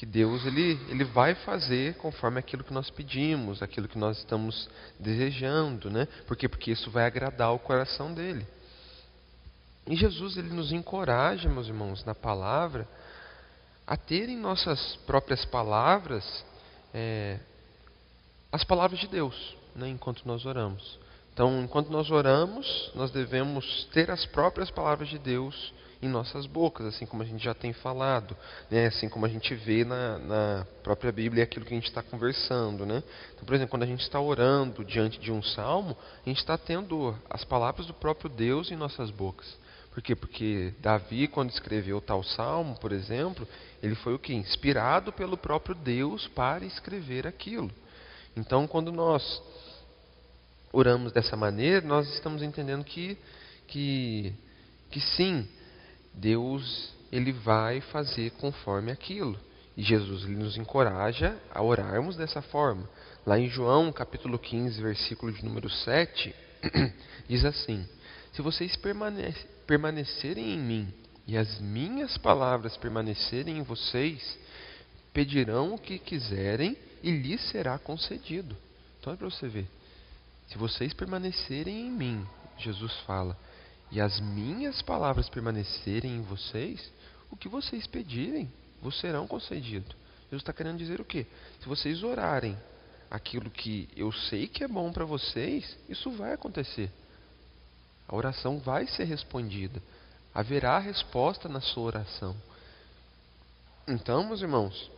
Deus ele vai fazer conforme aquilo que nós pedimos, aquilo que nós estamos desejando, né? Por quê? Porque isso vai agradar o coração dele. E Jesus ele nos encoraja, meus irmãos, na palavra, a ter em nossas próprias palavras as palavras de Deus, né, enquanto nós oramos. Então, enquanto nós oramos, nós devemos ter as próprias palavras de Deus em nossas bocas, assim como a gente já tem falado, né, assim como a gente vê na própria Bíblia aquilo que a gente está conversando, né? Então, por exemplo, quando a gente está orando diante de um salmo, a gente está tendo as palavras do próprio Deus em nossas bocas. Por quê? Porque Davi, quando escreveu tal salmo, por exemplo, ele foi o quê? Inspirado pelo próprio Deus para escrever aquilo. Então, quando nós oramos dessa maneira, nós estamos entendendo que sim, Deus ele vai fazer conforme aquilo. E Jesus ele nos encoraja a orarmos dessa forma. Lá em João, capítulo 15, versículo de número 7, diz assim: se vocês permanecerem em mim e as minhas palavras permanecerem em vocês, pedirão o que quiserem e lhes será concedido. Então é para você ver. Se vocês permanecerem em mim, Jesus fala, e as minhas palavras permanecerem em vocês, o que vocês pedirem, vos serão concedido. Jesus está querendo dizer o quê? Se vocês orarem aquilo que eu sei que é bom para vocês, isso vai acontecer. A oração vai ser respondida. Haverá resposta na sua oração. Então, meus irmãos,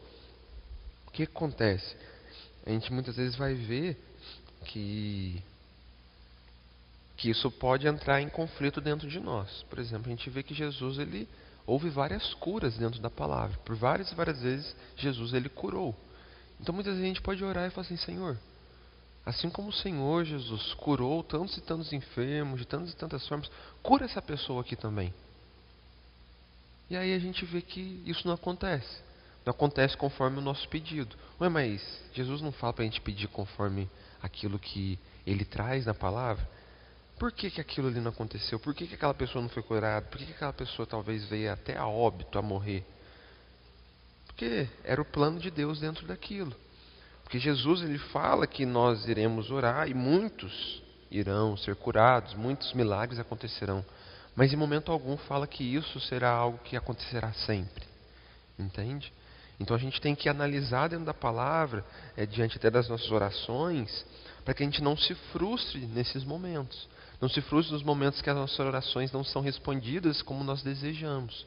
o que acontece? A gente muitas vezes vai ver que isso pode entrar em conflito dentro de nós. Por exemplo, a gente vê que Jesus ele houve várias curas dentro da palavra. Por várias e várias vezes, Jesus ele curou. Então muitas vezes a gente pode orar e falar assim: Senhor, assim como o Senhor Jesus curou tantos e tantos enfermos, de tantas e tantas formas, cura essa pessoa aqui também. E aí a gente vê que isso não acontece. Não acontece conforme o nosso pedido. Ué, mas Jesus não fala para a gente pedir conforme aquilo que Ele traz na palavra? Por que aquilo ali não aconteceu? Por que aquela pessoa não foi curada? Por que aquela pessoa talvez veio até a óbito, a morrer? Porque era o plano de Deus dentro daquilo. Porque Jesus ele fala que nós iremos orar e muitos irão ser curados, muitos milagres acontecerão. Mas em momento algum fala que isso será algo que acontecerá sempre. Entende? Então a gente tem que analisar dentro da palavra, diante até das nossas orações, para que a gente não se frustre nesses momentos. Não se frustre nos momentos que as nossas orações não são respondidas como nós desejamos.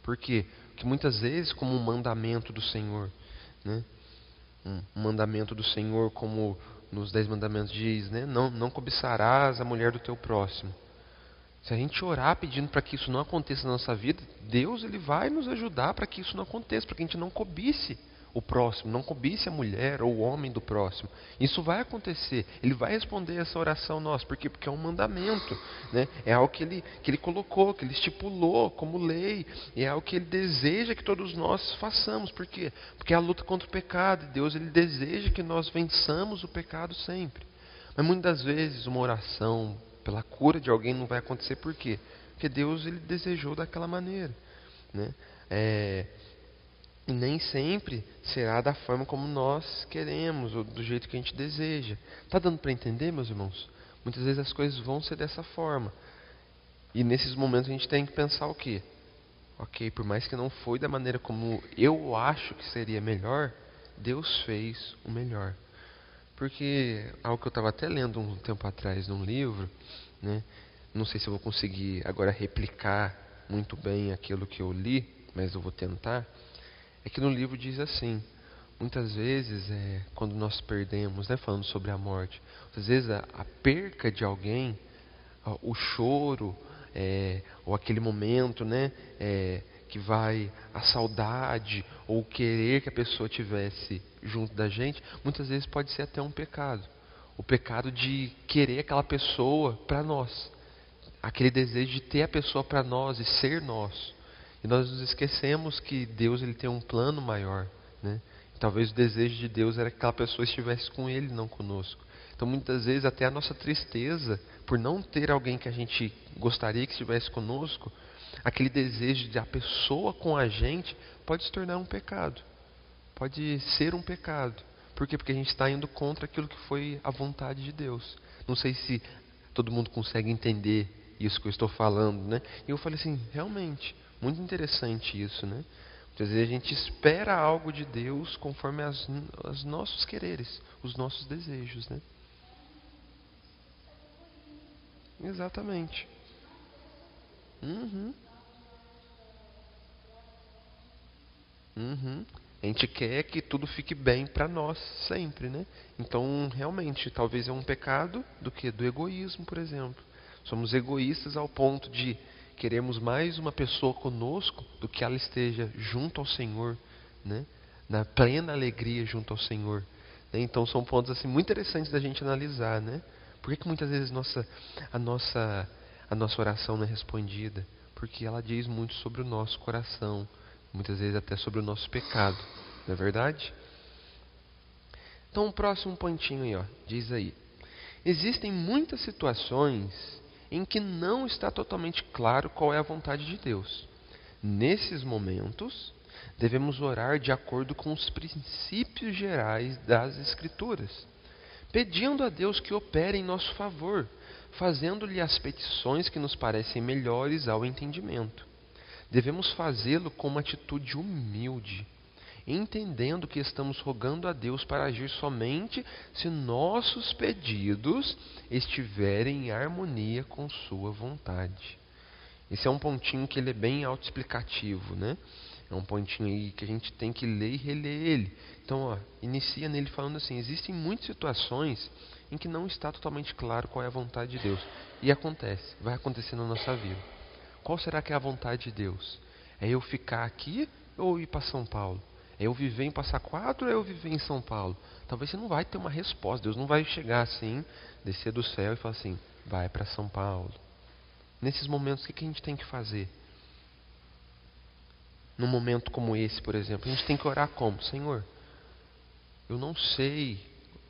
Por quê? Porque muitas vezes, como um mandamento do Senhor, né? Um mandamento do Senhor, como nos 10 mandamentos diz, né? Não cobiçarás a mulher do teu próximo. Se a gente orar pedindo para que isso não aconteça na nossa vida, Deus ele vai nos ajudar para que isso não aconteça, para que a gente não cobice o próximo, não cobice a mulher ou o homem do próximo. Isso vai acontecer, Ele vai responder essa oração nossa. Por quê? Porque é um mandamento, né? É algo que ele colocou, que Ele estipulou como lei, e é algo que Ele deseja que todos nós façamos. Por quê? Porque é a luta contra o pecado, e Deus ele deseja que nós vençamos o pecado sempre. Mas muitas vezes uma oração pela cura de alguém não vai acontecer. Por quê? Porque Deus ele desejou daquela maneira, né? E nem sempre será da forma como nós queremos ou do jeito que a gente deseja. Está dando para entender, meus irmãos? Muitas vezes as coisas vão ser dessa forma. E nesses momentos a gente tem que pensar o quê? Ok, por mais que não foi da maneira como eu acho que seria melhor, Deus fez o melhor. Porque algo que eu estava até lendo um tempo atrás num livro, né? Não sei se eu vou conseguir agora replicar muito bem aquilo que eu li, mas eu vou tentar. É que no livro diz assim: muitas vezes, quando nós perdemos, né, falando sobre a morte, às vezes a perca de alguém, o choro, ou aquele momento, né, que vai a saudade ou querer que a pessoa tivesse junto da gente, muitas vezes pode ser até um pecado. O pecado de querer aquela pessoa para nós, aquele desejo de ter a pessoa para nós e ser nosso. E nós nos esquecemos que Deus ele tem um plano maior, né? E talvez o desejo de Deus era que aquela pessoa estivesse com Ele, não conosco. Então muitas vezes até a nossa tristeza por não ter alguém que a gente gostaria que estivesse conosco, aquele desejo de a pessoa com a gente pode se tornar um pecado. Pode ser um pecado. Por quê? Porque a gente está indo contra aquilo que foi a vontade de Deus. Não sei se todo mundo consegue entender isso que eu estou falando, né? E eu falei assim, realmente, muito interessante isso, né? Muitas vezes a gente espera algo de Deus conforme os nossos quereres, os nossos desejos, né? Exatamente. Uhum. Uhum. A gente quer que tudo fique bem para nós sempre, né? Então, realmente, talvez é um pecado do que do egoísmo, por exemplo. Somos egoístas ao ponto de queremos mais uma pessoa conosco do que ela esteja junto ao Senhor, né? Na plena alegria junto ao Senhor, né? Então, são pontos assim muito interessantes da gente analisar, né? Por que muitas vezes a nossa a nossa oração não é respondida? Porque ela diz muito sobre o nosso coração, muitas vezes até sobre o nosso pecado, não é verdade? Então o próximo pontinho aí, ó, diz aí: existem muitas situações em que não está totalmente claro qual é a vontade de Deus. Nesses momentos, devemos orar de acordo com os princípios gerais das Escrituras, pedindo a Deus que opere em nosso favor, fazendo-lhe as petições que nos parecem melhores ao entendimento. Devemos fazê-lo com uma atitude humilde, entendendo que estamos rogando a Deus para agir somente se nossos pedidos estiverem em harmonia com sua vontade. Esse é um pontinho que ele é bem autoexplicativo, né? É um pontinho aí que a gente tem que ler e reler ele. Então, ó, inicia nele falando assim: existem muitas situações em que não está totalmente claro qual é a vontade de Deus. E acontece, vai acontecer na nossa vida. Qual será que é a vontade de Deus? É eu ficar aqui ou ir para São Paulo? É eu viver em Passa Quatro ou é eu viver em São Paulo? Talvez você não vai ter uma resposta. Deus não vai chegar assim, descer do céu e falar assim, vai para São Paulo. Nesses momentos, o que a gente tem que fazer? Num momento como esse, por exemplo, a gente tem que orar como? Senhor, eu não sei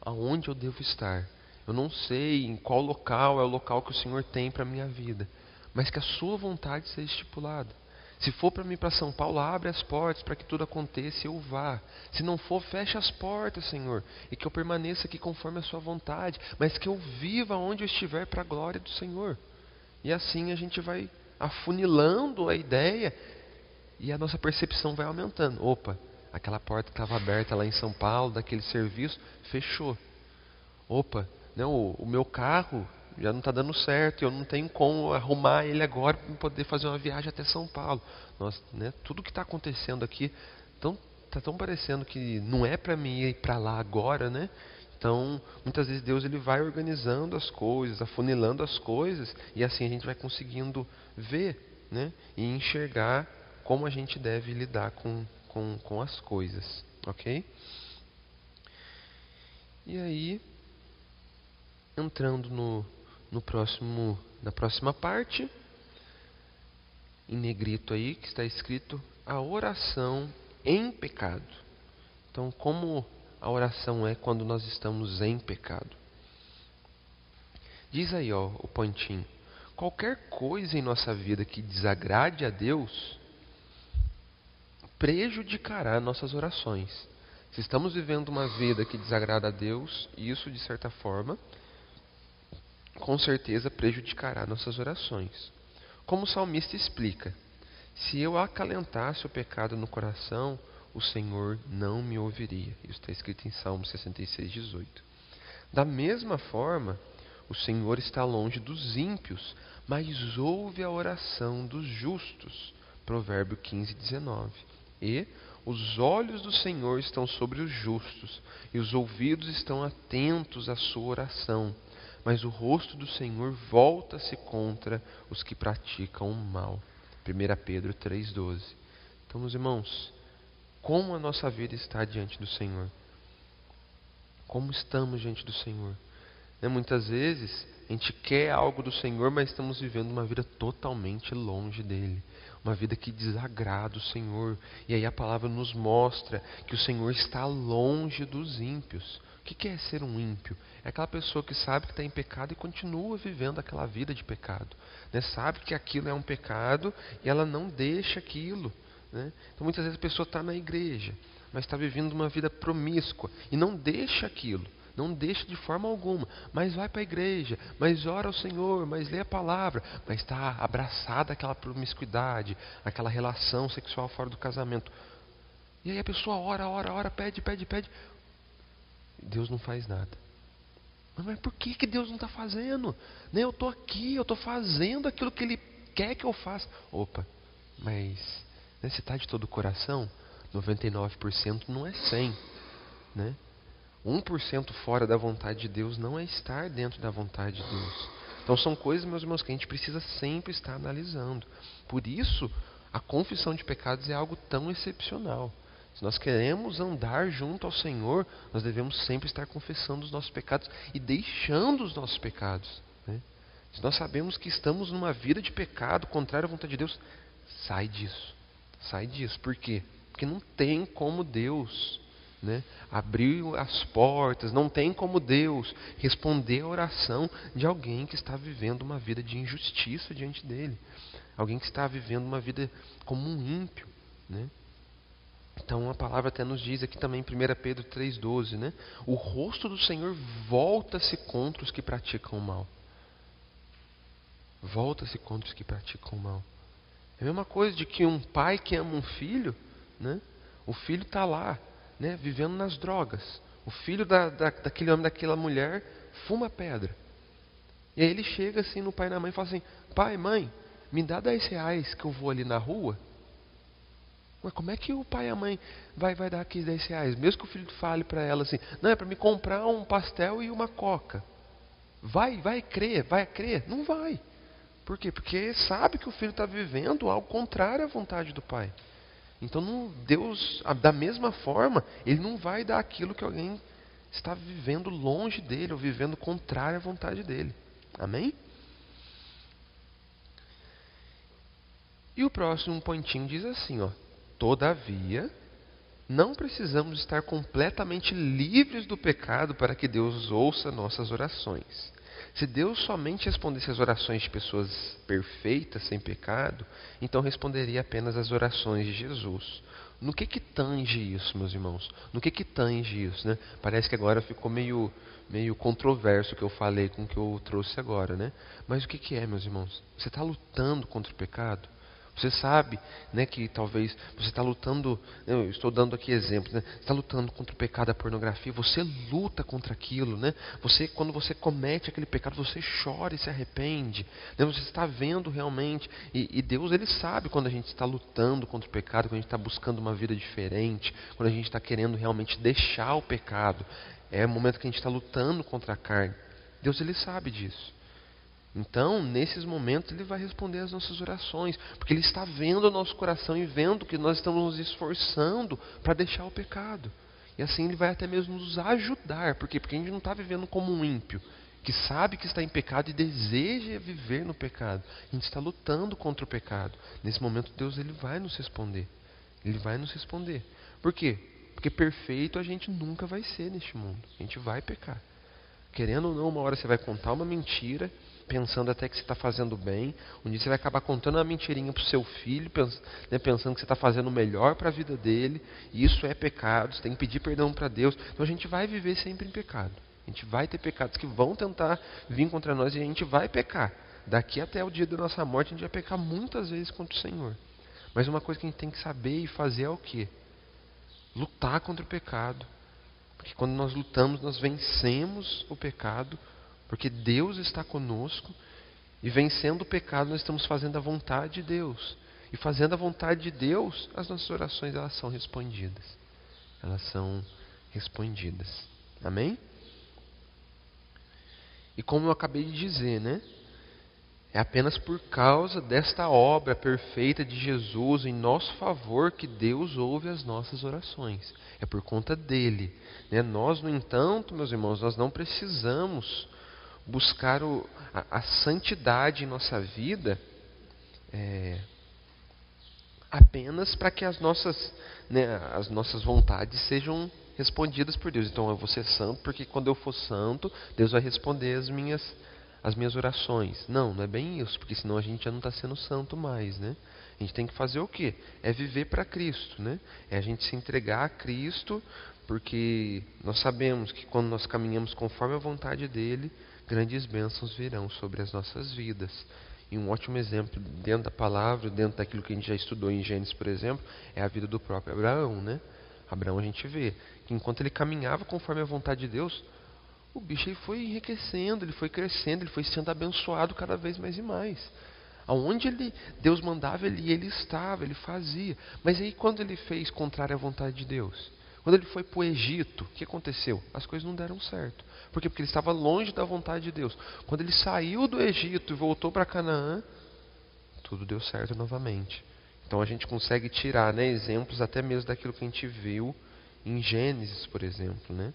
aonde eu devo estar. Eu não sei em qual local é o local que o Senhor tem para a minha vida. Mas que a sua vontade seja estipulada. Se for para mim para São Paulo, abre as portas para que tudo aconteça e eu vá. Se não for, fecha as portas, Senhor. E que eu permaneça aqui conforme a sua vontade. Mas que eu viva onde eu estiver para a glória do Senhor. E assim a gente vai afunilando a ideia e a nossa percepção vai aumentando. Opa, aquela porta que estava aberta lá em São Paulo, daquele serviço, fechou. Opa, não, o meu carro já não está dando certo, eu não tenho como arrumar ele agora para poder fazer uma viagem até São Paulo. Nossa, né, tudo que está acontecendo aqui está tão parecendo que não é para mim ir para lá agora, né? Então, muitas vezes Deus ele vai organizando as coisas, afunilando as coisas, e assim a gente vai conseguindo ver, né, e enxergar como a gente deve lidar com as coisas, ok? E aí, entrando na próxima parte, em negrito aí, que está escrito a oração em pecado. Então, como a oração é quando nós estamos em pecado? Diz aí, ó, o pontinho. Qualquer coisa em nossa vida que desagrade a Deus prejudicará nossas orações. Se estamos vivendo uma vida que desagrada a Deus, isso de certa forma, com certeza prejudicará nossas orações. Como o salmista explica, se eu acalentasse o pecado no coração, o Senhor não me ouviria. Isso está escrito em Salmo 66:18. Da mesma forma, o Senhor está longe dos ímpios, mas ouve a oração dos justos. Provérbio 15:19. E os olhos do Senhor estão sobre os justos, e os ouvidos estão atentos à sua oração. Mas o rosto do Senhor volta-se contra os que praticam o mal. 1 Pedro 3:12. Então, meus irmãos, como a nossa vida está diante do Senhor? Como estamos diante do Senhor? Muitas vezes a gente quer algo do Senhor, mas estamos vivendo uma vida totalmente longe dele. Uma vida que desagrada o Senhor. E aí a palavra nos mostra que o Senhor está longe dos ímpios. O que é ser um ímpio? É aquela pessoa que sabe que está em pecado e continua vivendo aquela vida de pecado. Sabe que aquilo é um pecado e ela não deixa aquilo. Então muitas vezes a pessoa está na igreja, mas está vivendo uma vida promíscua e não deixa aquilo. Não deixa de forma alguma, mas vai para a igreja, mas ora ao Senhor, mas lê a palavra, mas está abraçada àquela promiscuidade, aquela relação sexual fora do casamento. E aí a pessoa ora, pede. Deus não faz nada. Mas por que Deus não está fazendo? Eu estou aqui, eu estou fazendo aquilo que Ele quer que eu faça. Opa, mas se está de todo o coração, 99% não é 100%, né? 1% fora da vontade de Deus não é estar dentro da vontade de Deus. Então são coisas, meus irmãos, que a gente precisa sempre estar analisando. Por isso, a confissão de pecados é algo tão excepcional. Se nós queremos andar junto ao Senhor, nós devemos sempre estar confessando os nossos pecados e deixando os nossos pecados. Se nós sabemos que estamos numa vida de pecado, contrário à vontade de Deus, sai disso. Sai disso. Por quê? Porque não tem como Deus abriu as portas, não tem como Deus responder a oração de alguém que está vivendo uma vida de injustiça diante dele, alguém que está vivendo uma vida como um ímpio, Então a palavra até nos diz aqui também em 1 Pedro 3:12, o rosto do Senhor volta-se contra os que praticam o mal. Volta-se contra os que praticam o mal. É a mesma coisa de que um pai que ama um filho, o filho está lá, vivendo nas drogas. O filho daquele homem, daquela mulher, fuma pedra. E aí ele chega assim no pai e na mãe e fala assim: pai, mãe, me dá R$10 que eu vou ali na rua. Mas como é que o pai e a mãe vai dar aqui R$10? Mesmo que o filho fale para ela assim: não, é para me comprar um pastel e uma coca. Vai crer? Não vai. Por quê? Porque sabe que o filho está vivendo algo contrário à vontade do pai. Então Deus, da mesma forma, Ele não vai dar aquilo que alguém está vivendo longe dele, ou vivendo contrário à vontade dele. Amém? E o próximo pontinho diz assim, ó: todavia, não precisamos estar completamente livres do pecado para que Deus ouça nossas orações. Se Deus somente respondesse às orações de pessoas perfeitas, sem pecado, então responderia apenas às orações de Jesus. No que tange isso, meus irmãos? No que tange isso, né? Parece que agora ficou meio controverso o que eu falei com o que eu trouxe agora, né? Mas o que é, meus irmãos? Você está lutando contra o pecado? Você sabe, né, que talvez você está lutando, eu estou dando aqui exemplos, né? Você está lutando contra o pecado da pornografia, você luta contra aquilo, né? Quando você comete aquele pecado, você chora e se arrepende, né? Você está vendo realmente, e Deus, Ele sabe quando a gente está lutando contra o pecado, quando a gente está buscando uma vida diferente, quando a gente está querendo realmente deixar o pecado. É o momento que a gente está lutando contra a carne. Deus, Ele sabe disso. Então, nesses momentos, Ele vai responder às nossas orações, porque Ele está vendo o nosso coração e vendo que nós estamos nos esforçando para deixar o pecado. E assim Ele vai até mesmo nos ajudar. Por quê? Porque a gente não está vivendo como um ímpio, que sabe que está em pecado e deseja viver no pecado. A gente está lutando contra o pecado. Nesse momento, Deus, Ele vai nos responder. Ele vai nos responder. Por quê? Porque perfeito a gente nunca vai ser neste mundo. A gente vai pecar. Querendo ou não, uma hora você vai contar uma mentira, pensando até que você está fazendo bem. Um dia você vai acabar contando uma mentirinha para o seu filho, pensando que você está fazendo o melhor para a vida dele. E isso é pecado, você tem que pedir perdão para Deus. Então a gente vai viver sempre em pecado. A gente vai ter pecados que vão tentar vir contra nós e a gente vai pecar. Daqui até o dia da nossa morte a gente vai pecar muitas vezes contra o Senhor. Mas uma coisa que a gente tem que saber e fazer é o quê? Lutar contra o pecado. Porque quando nós lutamos, nós vencemos o pecado, porque Deus está conosco, e vencendo o pecado, nós estamos fazendo a vontade de Deus. E fazendo a vontade de Deus, as nossas orações elas são respondidas. Elas são respondidas. Amém? E como eu acabei de dizer, né? É apenas por causa desta obra perfeita de Jesus em nosso favor que Deus ouve as nossas orações. É por conta dele, né? Nós, no entanto, meus irmãos, nós não precisamos buscar a santidade em nossa vida apenas para que as nossas vontades sejam respondidas por Deus. Então eu vou ser santo porque quando eu for santo, Deus vai responder as minhas orações. Não é bem isso, porque senão a gente já não está sendo santo mais, né? A gente tem que fazer o quê? É viver para Cristo, né? É a gente se entregar a Cristo, porque nós sabemos que quando nós caminhamos conforme a vontade dEle, grandes bênçãos virão sobre as nossas vidas. E um ótimo exemplo dentro da palavra, dentro daquilo que a gente já estudou em Gênesis, por exemplo, é a vida do próprio Abraão, né? Abraão a gente vê que enquanto ele caminhava conforme a vontade de Deus, o bicho ele foi enriquecendo, ele foi crescendo, ele foi sendo abençoado cada vez mais e mais. Aonde Deus mandava, ele estava, ele fazia. Mas aí quando ele fez contrário à vontade de Deus? Quando ele foi para o Egito, o que aconteceu? As coisas não deram certo. Por quê? Porque ele estava longe da vontade de Deus. Quando ele saiu do Egito e voltou para Canaã, tudo deu certo novamente. Então a gente consegue tirar, né, exemplos até mesmo daquilo que a gente viu em Gênesis, por exemplo, né?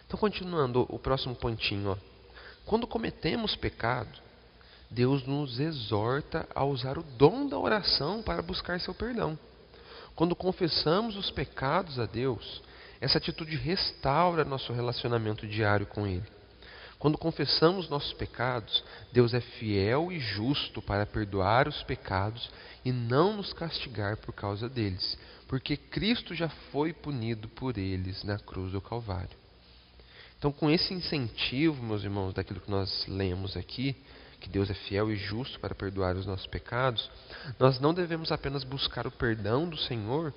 Então, continuando o próximo pontinho, ó. Quando cometemos pecado, Deus nos exorta a usar o dom da oração para buscar seu perdão. Quando confessamos os pecados a Deus, essa atitude restaura nosso relacionamento diário com Ele. Quando confessamos nossos pecados, Deus é fiel e justo para perdoar os pecados e não nos castigar por causa deles, porque Cristo já foi punido por eles na cruz do Calvário. Então, com esse incentivo, meus irmãos, daquilo que nós lemos aqui, que Deus é fiel e justo para perdoar os nossos pecados, nós não devemos apenas buscar o perdão do Senhor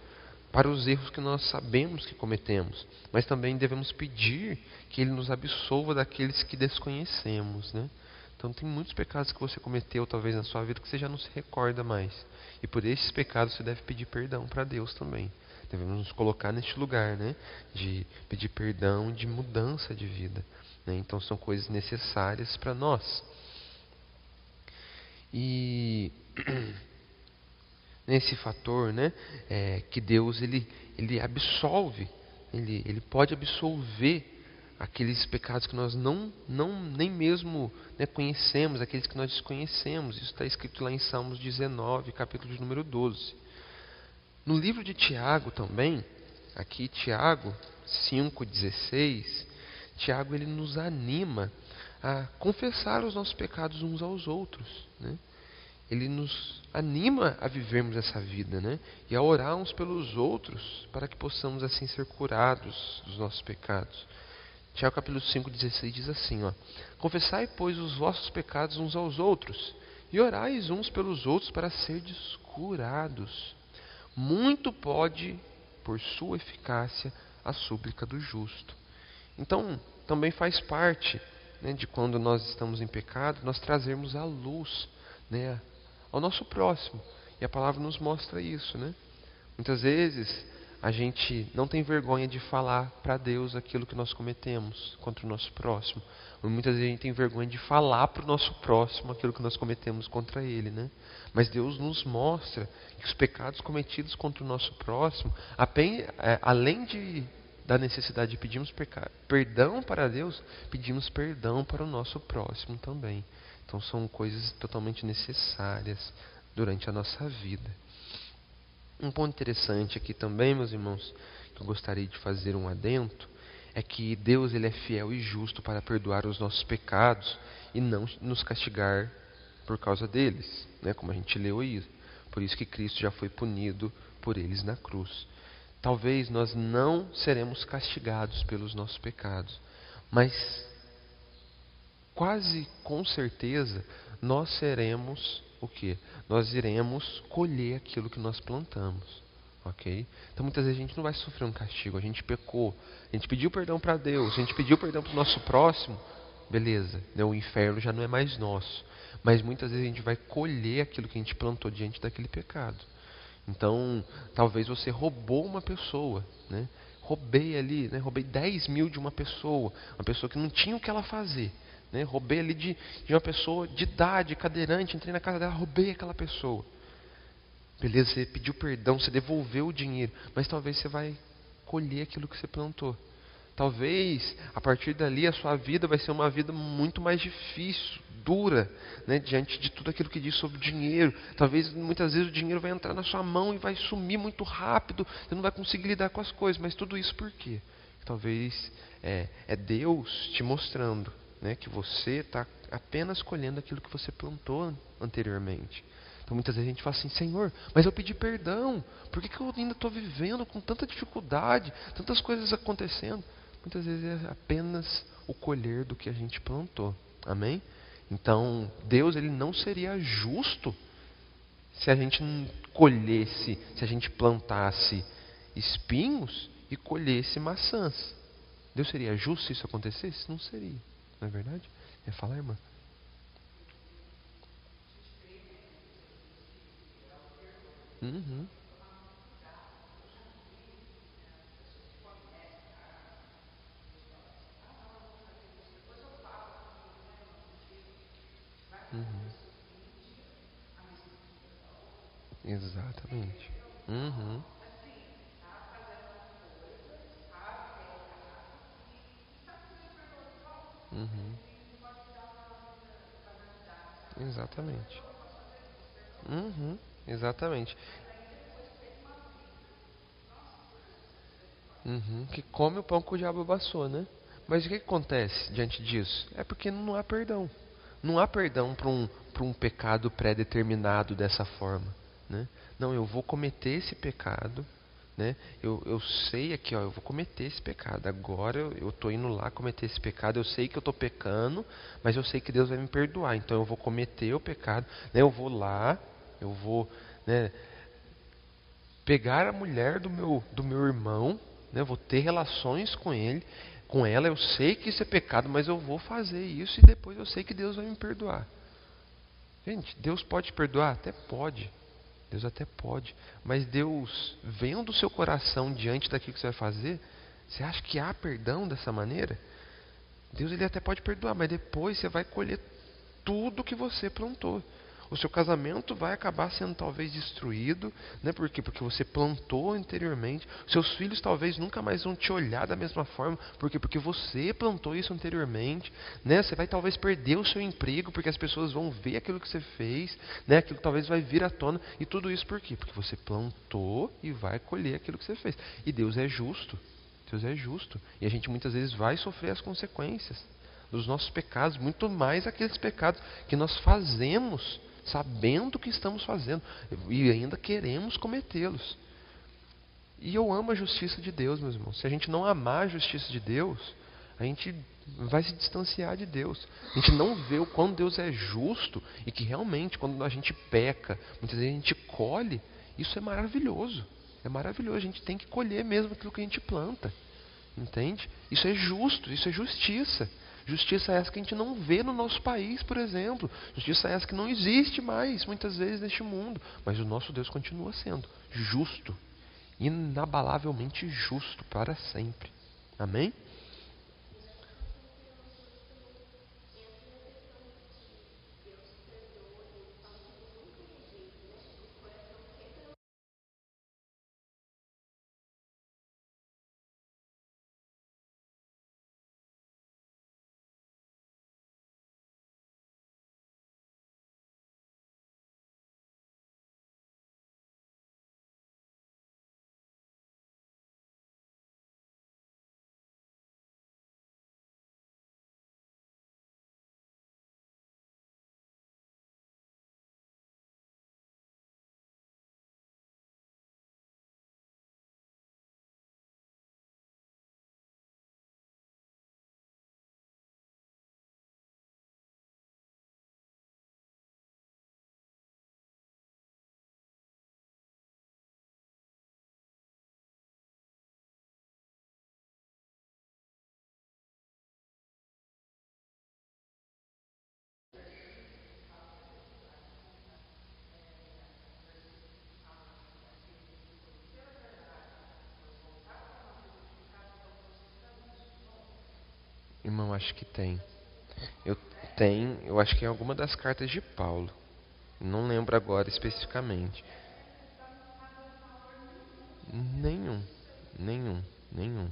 para os erros que nós sabemos que cometemos, mas também devemos pedir que Ele nos absolva daqueles que desconhecemos, né? Então, tem muitos pecados que você cometeu, talvez, na sua vida, que você já não se recorda mais. E por esses pecados você deve pedir perdão para Deus também. Devemos nos colocar neste lugar, né, de pedir perdão, de mudança de vida, né? Então são coisas necessárias para nós. E nesse fator, né, que Deus ele absolve, ele pode absolver aqueles pecados que nós não nem mesmo, né, conhecemos, aqueles que nós desconhecemos. Isso está escrito lá em Salmos 19, capítulo de número 12. No livro de Tiago também, aqui Tiago 5,16, Tiago ele nos anima a confessar os nossos pecados uns aos outros, né? Ele nos anima a vivermos essa vida, né? E a orar uns pelos outros para que possamos assim ser curados dos nossos pecados. Tiago capítulo 5,16 diz assim, ó: confessai, pois, os vossos pecados uns aos outros, e orais uns pelos outros para serdes curados. Muito pode, por sua eficácia, a súplica do justo. Então, também faz parte, né, de quando nós estamos em pecado, nós trazermos a luz, né, ao nosso próximo. E a palavra nos mostra isso, né? Muitas vezes a gente não tem vergonha de falar para Deus aquilo que nós cometemos contra o nosso próximo. Ou muitas vezes a gente tem vergonha de falar para o nosso próximo aquilo que nós cometemos contra ele, né? Mas Deus nos mostra que os pecados cometidos contra o nosso próximo, além da necessidade de pedirmos perdão para Deus, pedimos perdão para o nosso próximo também. Então são coisas totalmente necessárias durante a nossa vida. Um ponto interessante aqui também, meus irmãos, que eu gostaria de fazer um adendo, é que Deus ele é fiel e justo para perdoar os nossos pecados e não nos castigar por causa deles, né? Como a gente leu aí. Por isso que Cristo já foi punido por eles na cruz. Talvez nós não seremos castigados pelos nossos pecados, mas quase com certeza nós seremos o quê? Nós iremos colher aquilo que nós plantamos, ok? Então muitas vezes a gente não vai sofrer um castigo, a gente pecou, a gente pediu perdão para Deus, a gente pediu perdão para o nosso próximo, beleza, né? O inferno já não é mais nosso, mas muitas vezes a gente vai colher aquilo que a gente plantou diante daquele pecado. Então, talvez você roubou uma pessoa, né? Roubei ali, né? Roubei 10 mil de uma pessoa que não tinha o que ela fazer, né? Roubei ali de uma pessoa de idade, cadeirante, entrei na casa dela, roubei aquela pessoa. Beleza, você pediu perdão, você devolveu o dinheiro, mas talvez você vai colher aquilo que você plantou. Talvez, a partir dali, a sua vida vai ser uma vida muito mais difícil, dura, né, diante de tudo aquilo que diz sobre o dinheiro. Talvez, muitas vezes, o dinheiro vai entrar na sua mão e vai sumir muito rápido. Você não vai conseguir lidar com as coisas. Mas tudo isso por quê? Talvez é Deus te mostrando, né, que você está apenas colhendo aquilo que você plantou anteriormente. Então muitas vezes a gente fala assim: Senhor, mas eu pedi perdão. Por que eu ainda estou vivendo com tanta dificuldade, tantas coisas acontecendo? Muitas vezes é apenas o colher do que a gente plantou. Amém? Então, Deus ele não seria justo se a gente não colhesse, se a gente plantasse espinhos e colhesse maçãs. Deus seria justo se isso acontecesse? Não seria. Não é verdade? É falar, irmã? Uhum. Uhum. Exatamente. Uhum. Uhum. Exatamente. Uhum. Exatamente. Uhum. Que come o pão que o diabo amassou, né? Mas o que acontece diante disso? É porque não há perdão. Não há perdão para um pecado pré-determinado dessa forma, né? Não, eu vou cometer esse pecado, né? Eu sei aqui, ó, eu vou cometer esse pecado. Agora eu estou indo lá cometer esse pecado. Eu sei que eu estou pecando, mas eu sei que Deus vai me perdoar. Então eu vou cometer o pecado, né? Eu vou lá, eu vou, né, pegar a mulher do meu irmão, né? Eu vou ter relações com ele, com ela. Eu sei que isso é pecado, mas eu vou fazer isso e depois eu sei que Deus vai me perdoar. Gente, Deus pode perdoar? Até pode. Deus até pode. Mas Deus, vendo o seu coração diante daquilo que você vai fazer, você acha que há perdão dessa maneira? Deus ele até pode perdoar, mas depois você vai colher tudo que você plantou. O seu casamento vai acabar sendo talvez destruído, né? Por quê? Porque você plantou anteriormente. Seus filhos talvez nunca mais vão te olhar da mesma forma, por quê? Porque você plantou isso anteriormente, né? Você vai talvez perder o seu emprego, porque as pessoas vão ver aquilo que você fez, né? Aquilo talvez vai vir à tona, e tudo isso por quê? Porque você plantou e vai colher aquilo que você fez. E Deus é justo. Deus é justo. E a gente muitas vezes vai sofrer as consequências dos nossos pecados, muito mais aqueles pecados que nós fazemos, sabendo o que estamos fazendo, e ainda queremos cometê-los. E eu amo a justiça de Deus, meus irmãos. Se a gente não amar a justiça de Deus, a gente vai se distanciar de Deus. A gente não vê o quão Deus é justo, e que realmente, quando a gente peca, muitas vezes a gente colhe. Isso é maravilhoso. É maravilhoso. A gente tem que colher mesmo aquilo que a gente planta. Entende? Isso é justo, isso é justiça. Justiça essa que a gente não vê no nosso país, por exemplo. Justiça essa que não existe mais, muitas vezes, neste mundo. Mas o nosso Deus continua sendo justo. Inabalavelmente justo para sempre. Amém? Irmão, acho que tem. Eu eu acho que é alguma das cartas de Paulo. Não lembro agora especificamente. Nenhum, nenhum, nenhum.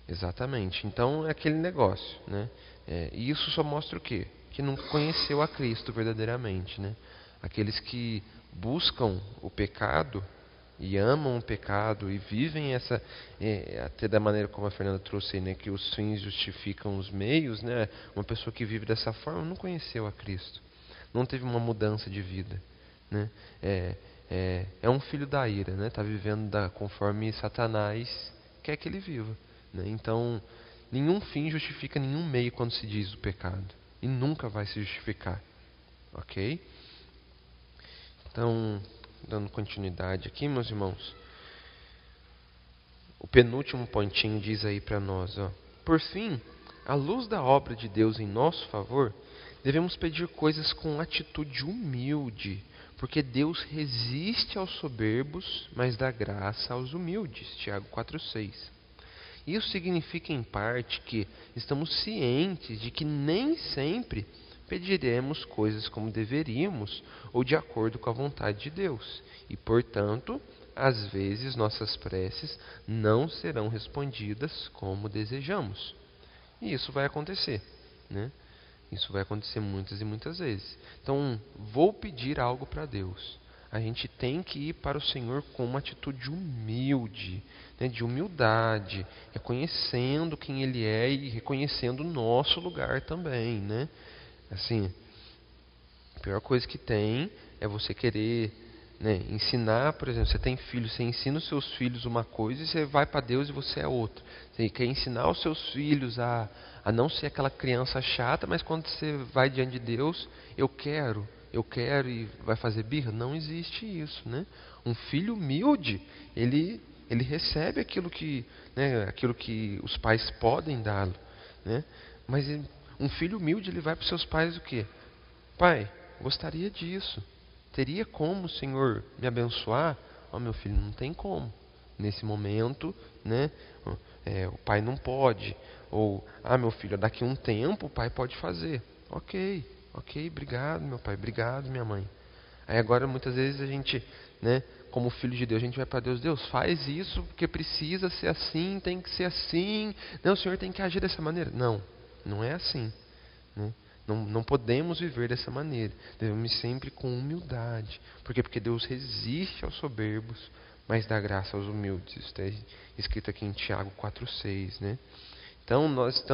Exatamente. Então é aquele negócio, né? E isso só mostra o quê? Que não conheceu a Cristo verdadeiramente, né? Aqueles que buscam o pecado e amam o pecado e vivem essa, até da maneira como a Fernanda trouxe aí, né? Que os fins justificam os meios, né? Uma pessoa que vive dessa forma não conheceu a Cristo, não teve uma mudança de vida, né? É um filho da ira, né? Está vivendo conforme Satanás quer que ele viva. Né? Então, nenhum fim justifica nenhum meio quando se diz o pecado. E nunca vai se justificar. Ok? Então, dando continuidade aqui, meus irmãos. O penúltimo pontinho diz aí para nós. Ó, por fim, à luz da obra de Deus em nosso favor, devemos pedir coisas com atitude humilde. Porque Deus resiste aos soberbos, mas dá graça aos humildes. Tiago 4,6. Isso significa, em parte, que estamos cientes de que nem sempre pediremos coisas como deveríamos ou de acordo com a vontade de Deus. E, portanto, às vezes nossas preces não serão respondidas como desejamos. E isso vai acontecer, né? Isso vai acontecer muitas e muitas vezes. Então, vou pedir algo para Deus. A gente tem que ir para o Senhor com uma atitude humilde, né, de humildade, reconhecendo quem Ele é e reconhecendo o nosso lugar também, né? Assim, a pior coisa que tem é você querer, né, ensinar, por exemplo, você tem filhos, você ensina os seus filhos uma coisa e você vai para Deus e você é outra. Você quer ensinar os seus filhos a não ser aquela criança chata, mas quando você vai diante de Deus, eu quero e vai fazer birra. Não existe isso, né? Um filho humilde, ele recebe aquilo que os pais podem dar, né? Mas um filho humilde, ele vai para os seus pais o quê? Pai, gostaria disso. Teria como o Senhor me abençoar? Ó, meu filho, não tem como. Nesse momento, né? O pai não pode. Ou, meu filho, daqui a um tempo o pai pode fazer. Ok, Ok, obrigado, meu pai, obrigado, minha mãe. Aí agora muitas vezes a gente, né, como filho de Deus, a gente vai para Deus, Deus, faz isso porque precisa ser assim, tem que ser assim. Não, o Senhor tem que agir dessa maneira. Não, não é assim, né? Não podemos viver dessa maneira. Devemos sempre com humildade. Por quê? Porque Deus resiste aos soberbos, mas dá graça aos humildes. Isso está escrito aqui em Tiago 4,6, né? Então nós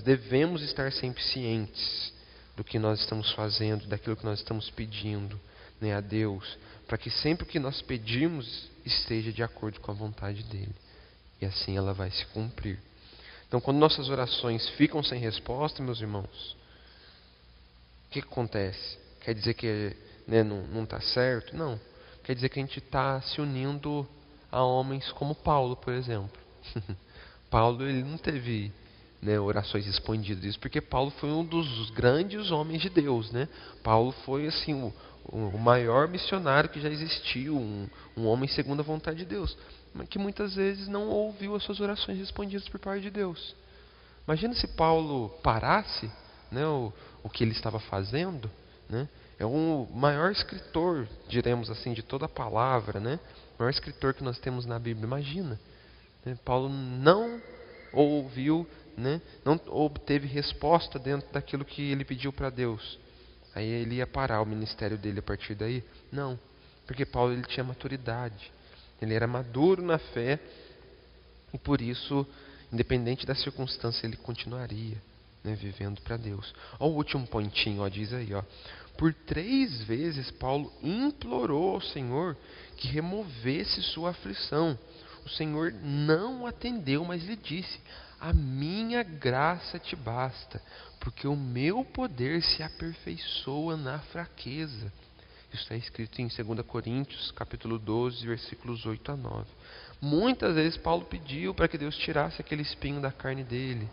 devemos estar sempre cientes do que nós estamos fazendo, daquilo que nós estamos pedindo, né, a Deus, para que sempre o que nós pedimos esteja de acordo com a vontade dEle. E assim ela vai se cumprir. Então, quando nossas orações ficam sem resposta, meus irmãos, o que acontece? Quer dizer que, né, não está certo? Não. Quer dizer que a gente está se unindo a homens como Paulo, por exemplo. Paulo, ele não teve, né, orações respondidas, isso porque Paulo foi um dos grandes homens de Deus, né? Paulo foi assim o maior missionário que já existiu, um homem segundo a vontade de Deus, mas que muitas vezes não ouviu as suas orações respondidas por parte de Deus. Imagina se Paulo parasse, né, o que ele estava fazendo, né? É o maior escritor, diremos assim, de toda a palavra, né? O maior escritor que nós temos na Bíblia. Imagina, né? Paulo não ouviu, né? Não obteve resposta dentro daquilo que ele pediu para Deus. Aí ele ia parar o ministério dele a partir daí? Não, porque Paulo ele tinha maturidade, ele era maduro na fé e por isso, independente da circunstância, ele continuaria, né, vivendo para Deus. Olha o último pontinho, ó, diz aí, ó. Por 3 vezes Paulo implorou ao Senhor que removesse sua aflição. O Senhor não atendeu, mas lhe disse: a minha graça te basta, porque o meu poder se aperfeiçoa na fraqueza. Isso está escrito em 2 Coríntios, capítulo 12, versículos 8 a 9. Muitas vezes Paulo pediu para que Deus tirasse aquele espinho da carne dele.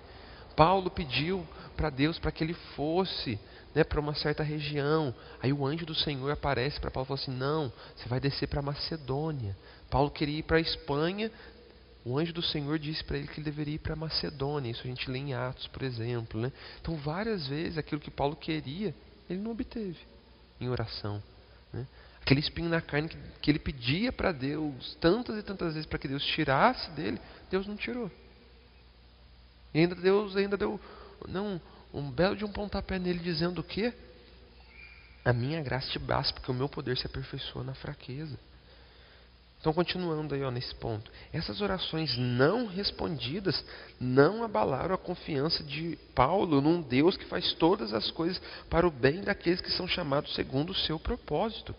Paulo pediu para Deus para que ele fosse, né, para uma certa região. Aí o anjo do Senhor aparece para Paulo e fala assim: não, você vai descer para Macedônia. Paulo queria ir para a Espanha. O anjo do Senhor disse para ele que ele deveria ir para Macedônia. Isso a gente lê em Atos, por exemplo, né? Então várias vezes aquilo que Paulo queria, ele não obteve em oração, né? Aquele espinho na carne que ele pedia para Deus tantas e tantas vezes para que Deus tirasse dele, Deus não tirou. E ainda Deus deu não, um belo de um pontapé nele, dizendo o quê? A minha graça te basta, porque o meu poder se aperfeiçoa na fraqueza. Então, continuando aí, ó, nesse ponto, essas orações não respondidas não abalaram a confiança de Paulo num Deus que faz todas as coisas para o bem daqueles que são chamados segundo o seu propósito.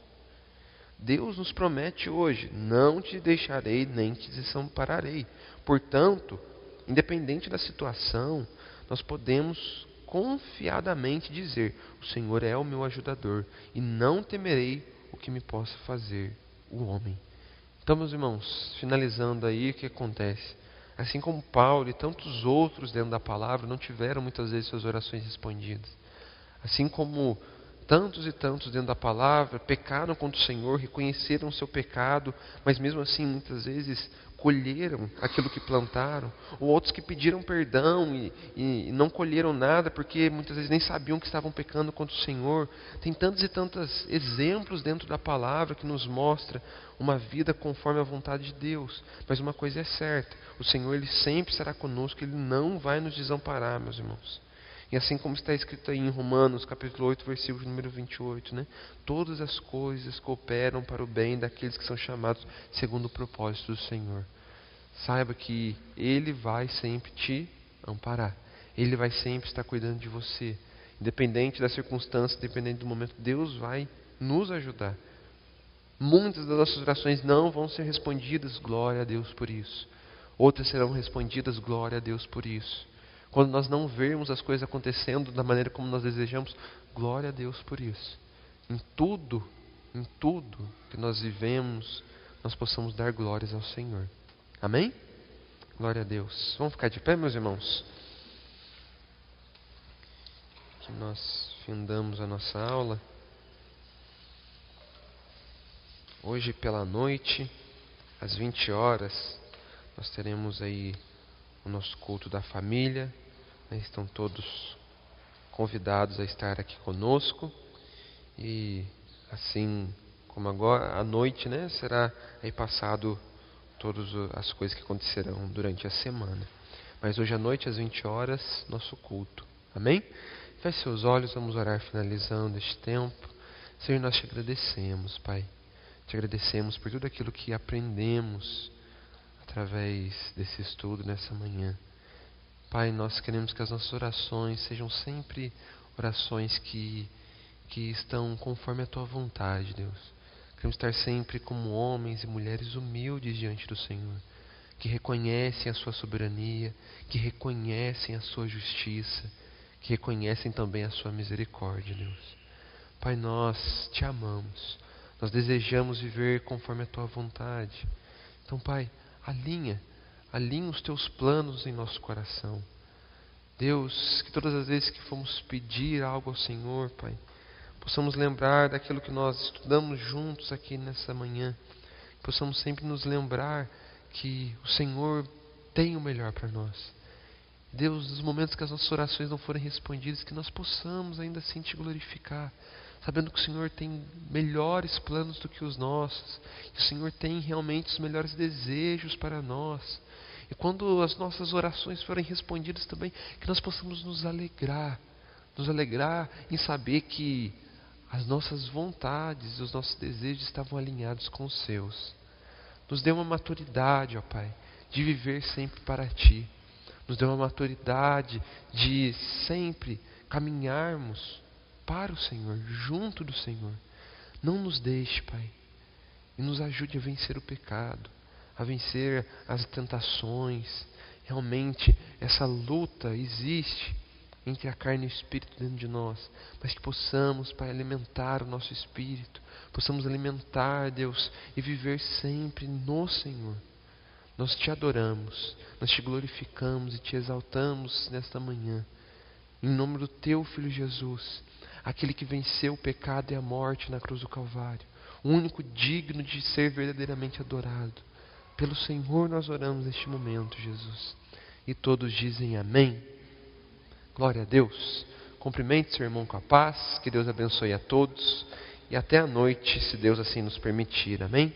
Deus nos promete hoje: não te deixarei nem te desampararei. Portanto, independente da situação, nós podemos confiadamente dizer: o Senhor é o meu ajudador e não temerei o que me possa fazer o homem. Então, meus irmãos, finalizando aí, o que acontece? Assim como Paulo e tantos outros dentro da palavra não tiveram muitas vezes suas orações respondidas. Assim como tantos e tantos dentro da palavra pecaram contra o Senhor, reconheceram o seu pecado, mas mesmo assim muitas vezes colheram aquilo que plantaram. Ou outros que pediram perdão e não colheram nada porque muitas vezes nem sabiam que estavam pecando contra o Senhor. Tem tantos e tantos exemplos dentro da palavra que nos mostra uma vida conforme a vontade de Deus. Mas uma coisa é certa: o Senhor ele sempre estará conosco, Ele não vai nos desamparar, meus irmãos. E assim como está escrito aí em Romanos, capítulo 8, versículo número 28, né? Todas as coisas cooperam para o bem daqueles que são chamados segundo o propósito do Senhor. Saiba que Ele vai sempre te amparar. Ele vai sempre estar cuidando de você. Independente da circunstância, independente do momento, Deus vai nos ajudar. Muitas das nossas orações não vão ser respondidas, glória a Deus por isso. Outras serão respondidas, glória a Deus por isso. Quando nós não vermos as coisas acontecendo da maneira como nós desejamos, glória a Deus por isso. Em tudo que nós vivemos, nós possamos dar glórias ao Senhor. Amém? Glória a Deus. Vamos ficar de pé, meus irmãos? Que nós findamos a nossa aula. Hoje pela noite, às 20 horas, nós teremos aí o nosso culto da família. Estão todos convidados a estar aqui conosco. E assim como agora, à noite, né, será aí passado todas as coisas que acontecerão durante a semana. Mas hoje à noite, às 20 horas, nosso culto. Amém? Feche seus olhos, vamos orar finalizando este tempo. Senhor, nós te agradecemos, Pai. Te agradecemos por tudo aquilo que aprendemos através desse estudo nessa manhã. Pai, nós queremos que as nossas orações sejam sempre orações que estão conforme a Tua vontade, Deus. Queremos estar sempre como homens e mulheres humildes diante do Senhor, que reconhecem a Sua soberania, que reconhecem a Sua justiça, que reconhecem também a Sua misericórdia, Deus. Pai, nós Te amamos, nós desejamos viver conforme a Tua vontade. Então, Pai, alinha os Teus planos em nosso coração. Deus, que todas as vezes que formos pedir algo ao Senhor, Pai, possamos lembrar daquilo que nós estudamos juntos aqui nessa manhã. Possamos sempre nos lembrar que o Senhor tem o melhor para nós. Deus, nos momentos que as nossas orações não forem respondidas, que nós possamos ainda assim Te glorificar, sabendo que o Senhor tem melhores planos do que os nossos, que o Senhor tem realmente os melhores desejos para nós. E quando as nossas orações forem respondidas também, que nós possamos nos alegrar em saber que as nossas vontades, os nossos desejos estavam alinhados com os Seus. Nos dê uma maturidade, ó Pai, de viver sempre para Ti. Nos dê uma maturidade de sempre caminharmos para o Senhor, junto do Senhor. Não nos deixe, Pai, e nos ajude a vencer o pecado, a vencer as tentações. Realmente, essa luta existe entre a carne e o Espírito dentro de nós, mas que possamos, Pai, alimentar o nosso Espírito, possamos alimentar, Deus, e viver sempre no Senhor. Nós Te adoramos, nós Te glorificamos e Te exaltamos nesta manhã, em nome do Teu Filho Jesus, aquele que venceu o pecado e a morte na cruz do Calvário, o único digno de ser verdadeiramente adorado. Pelo Senhor nós oramos neste momento, Jesus. E todos dizem amém. Glória a Deus. Cumprimente seu irmão com a paz. Que Deus abençoe a todos. E até a noite, se Deus assim nos permitir. Amém?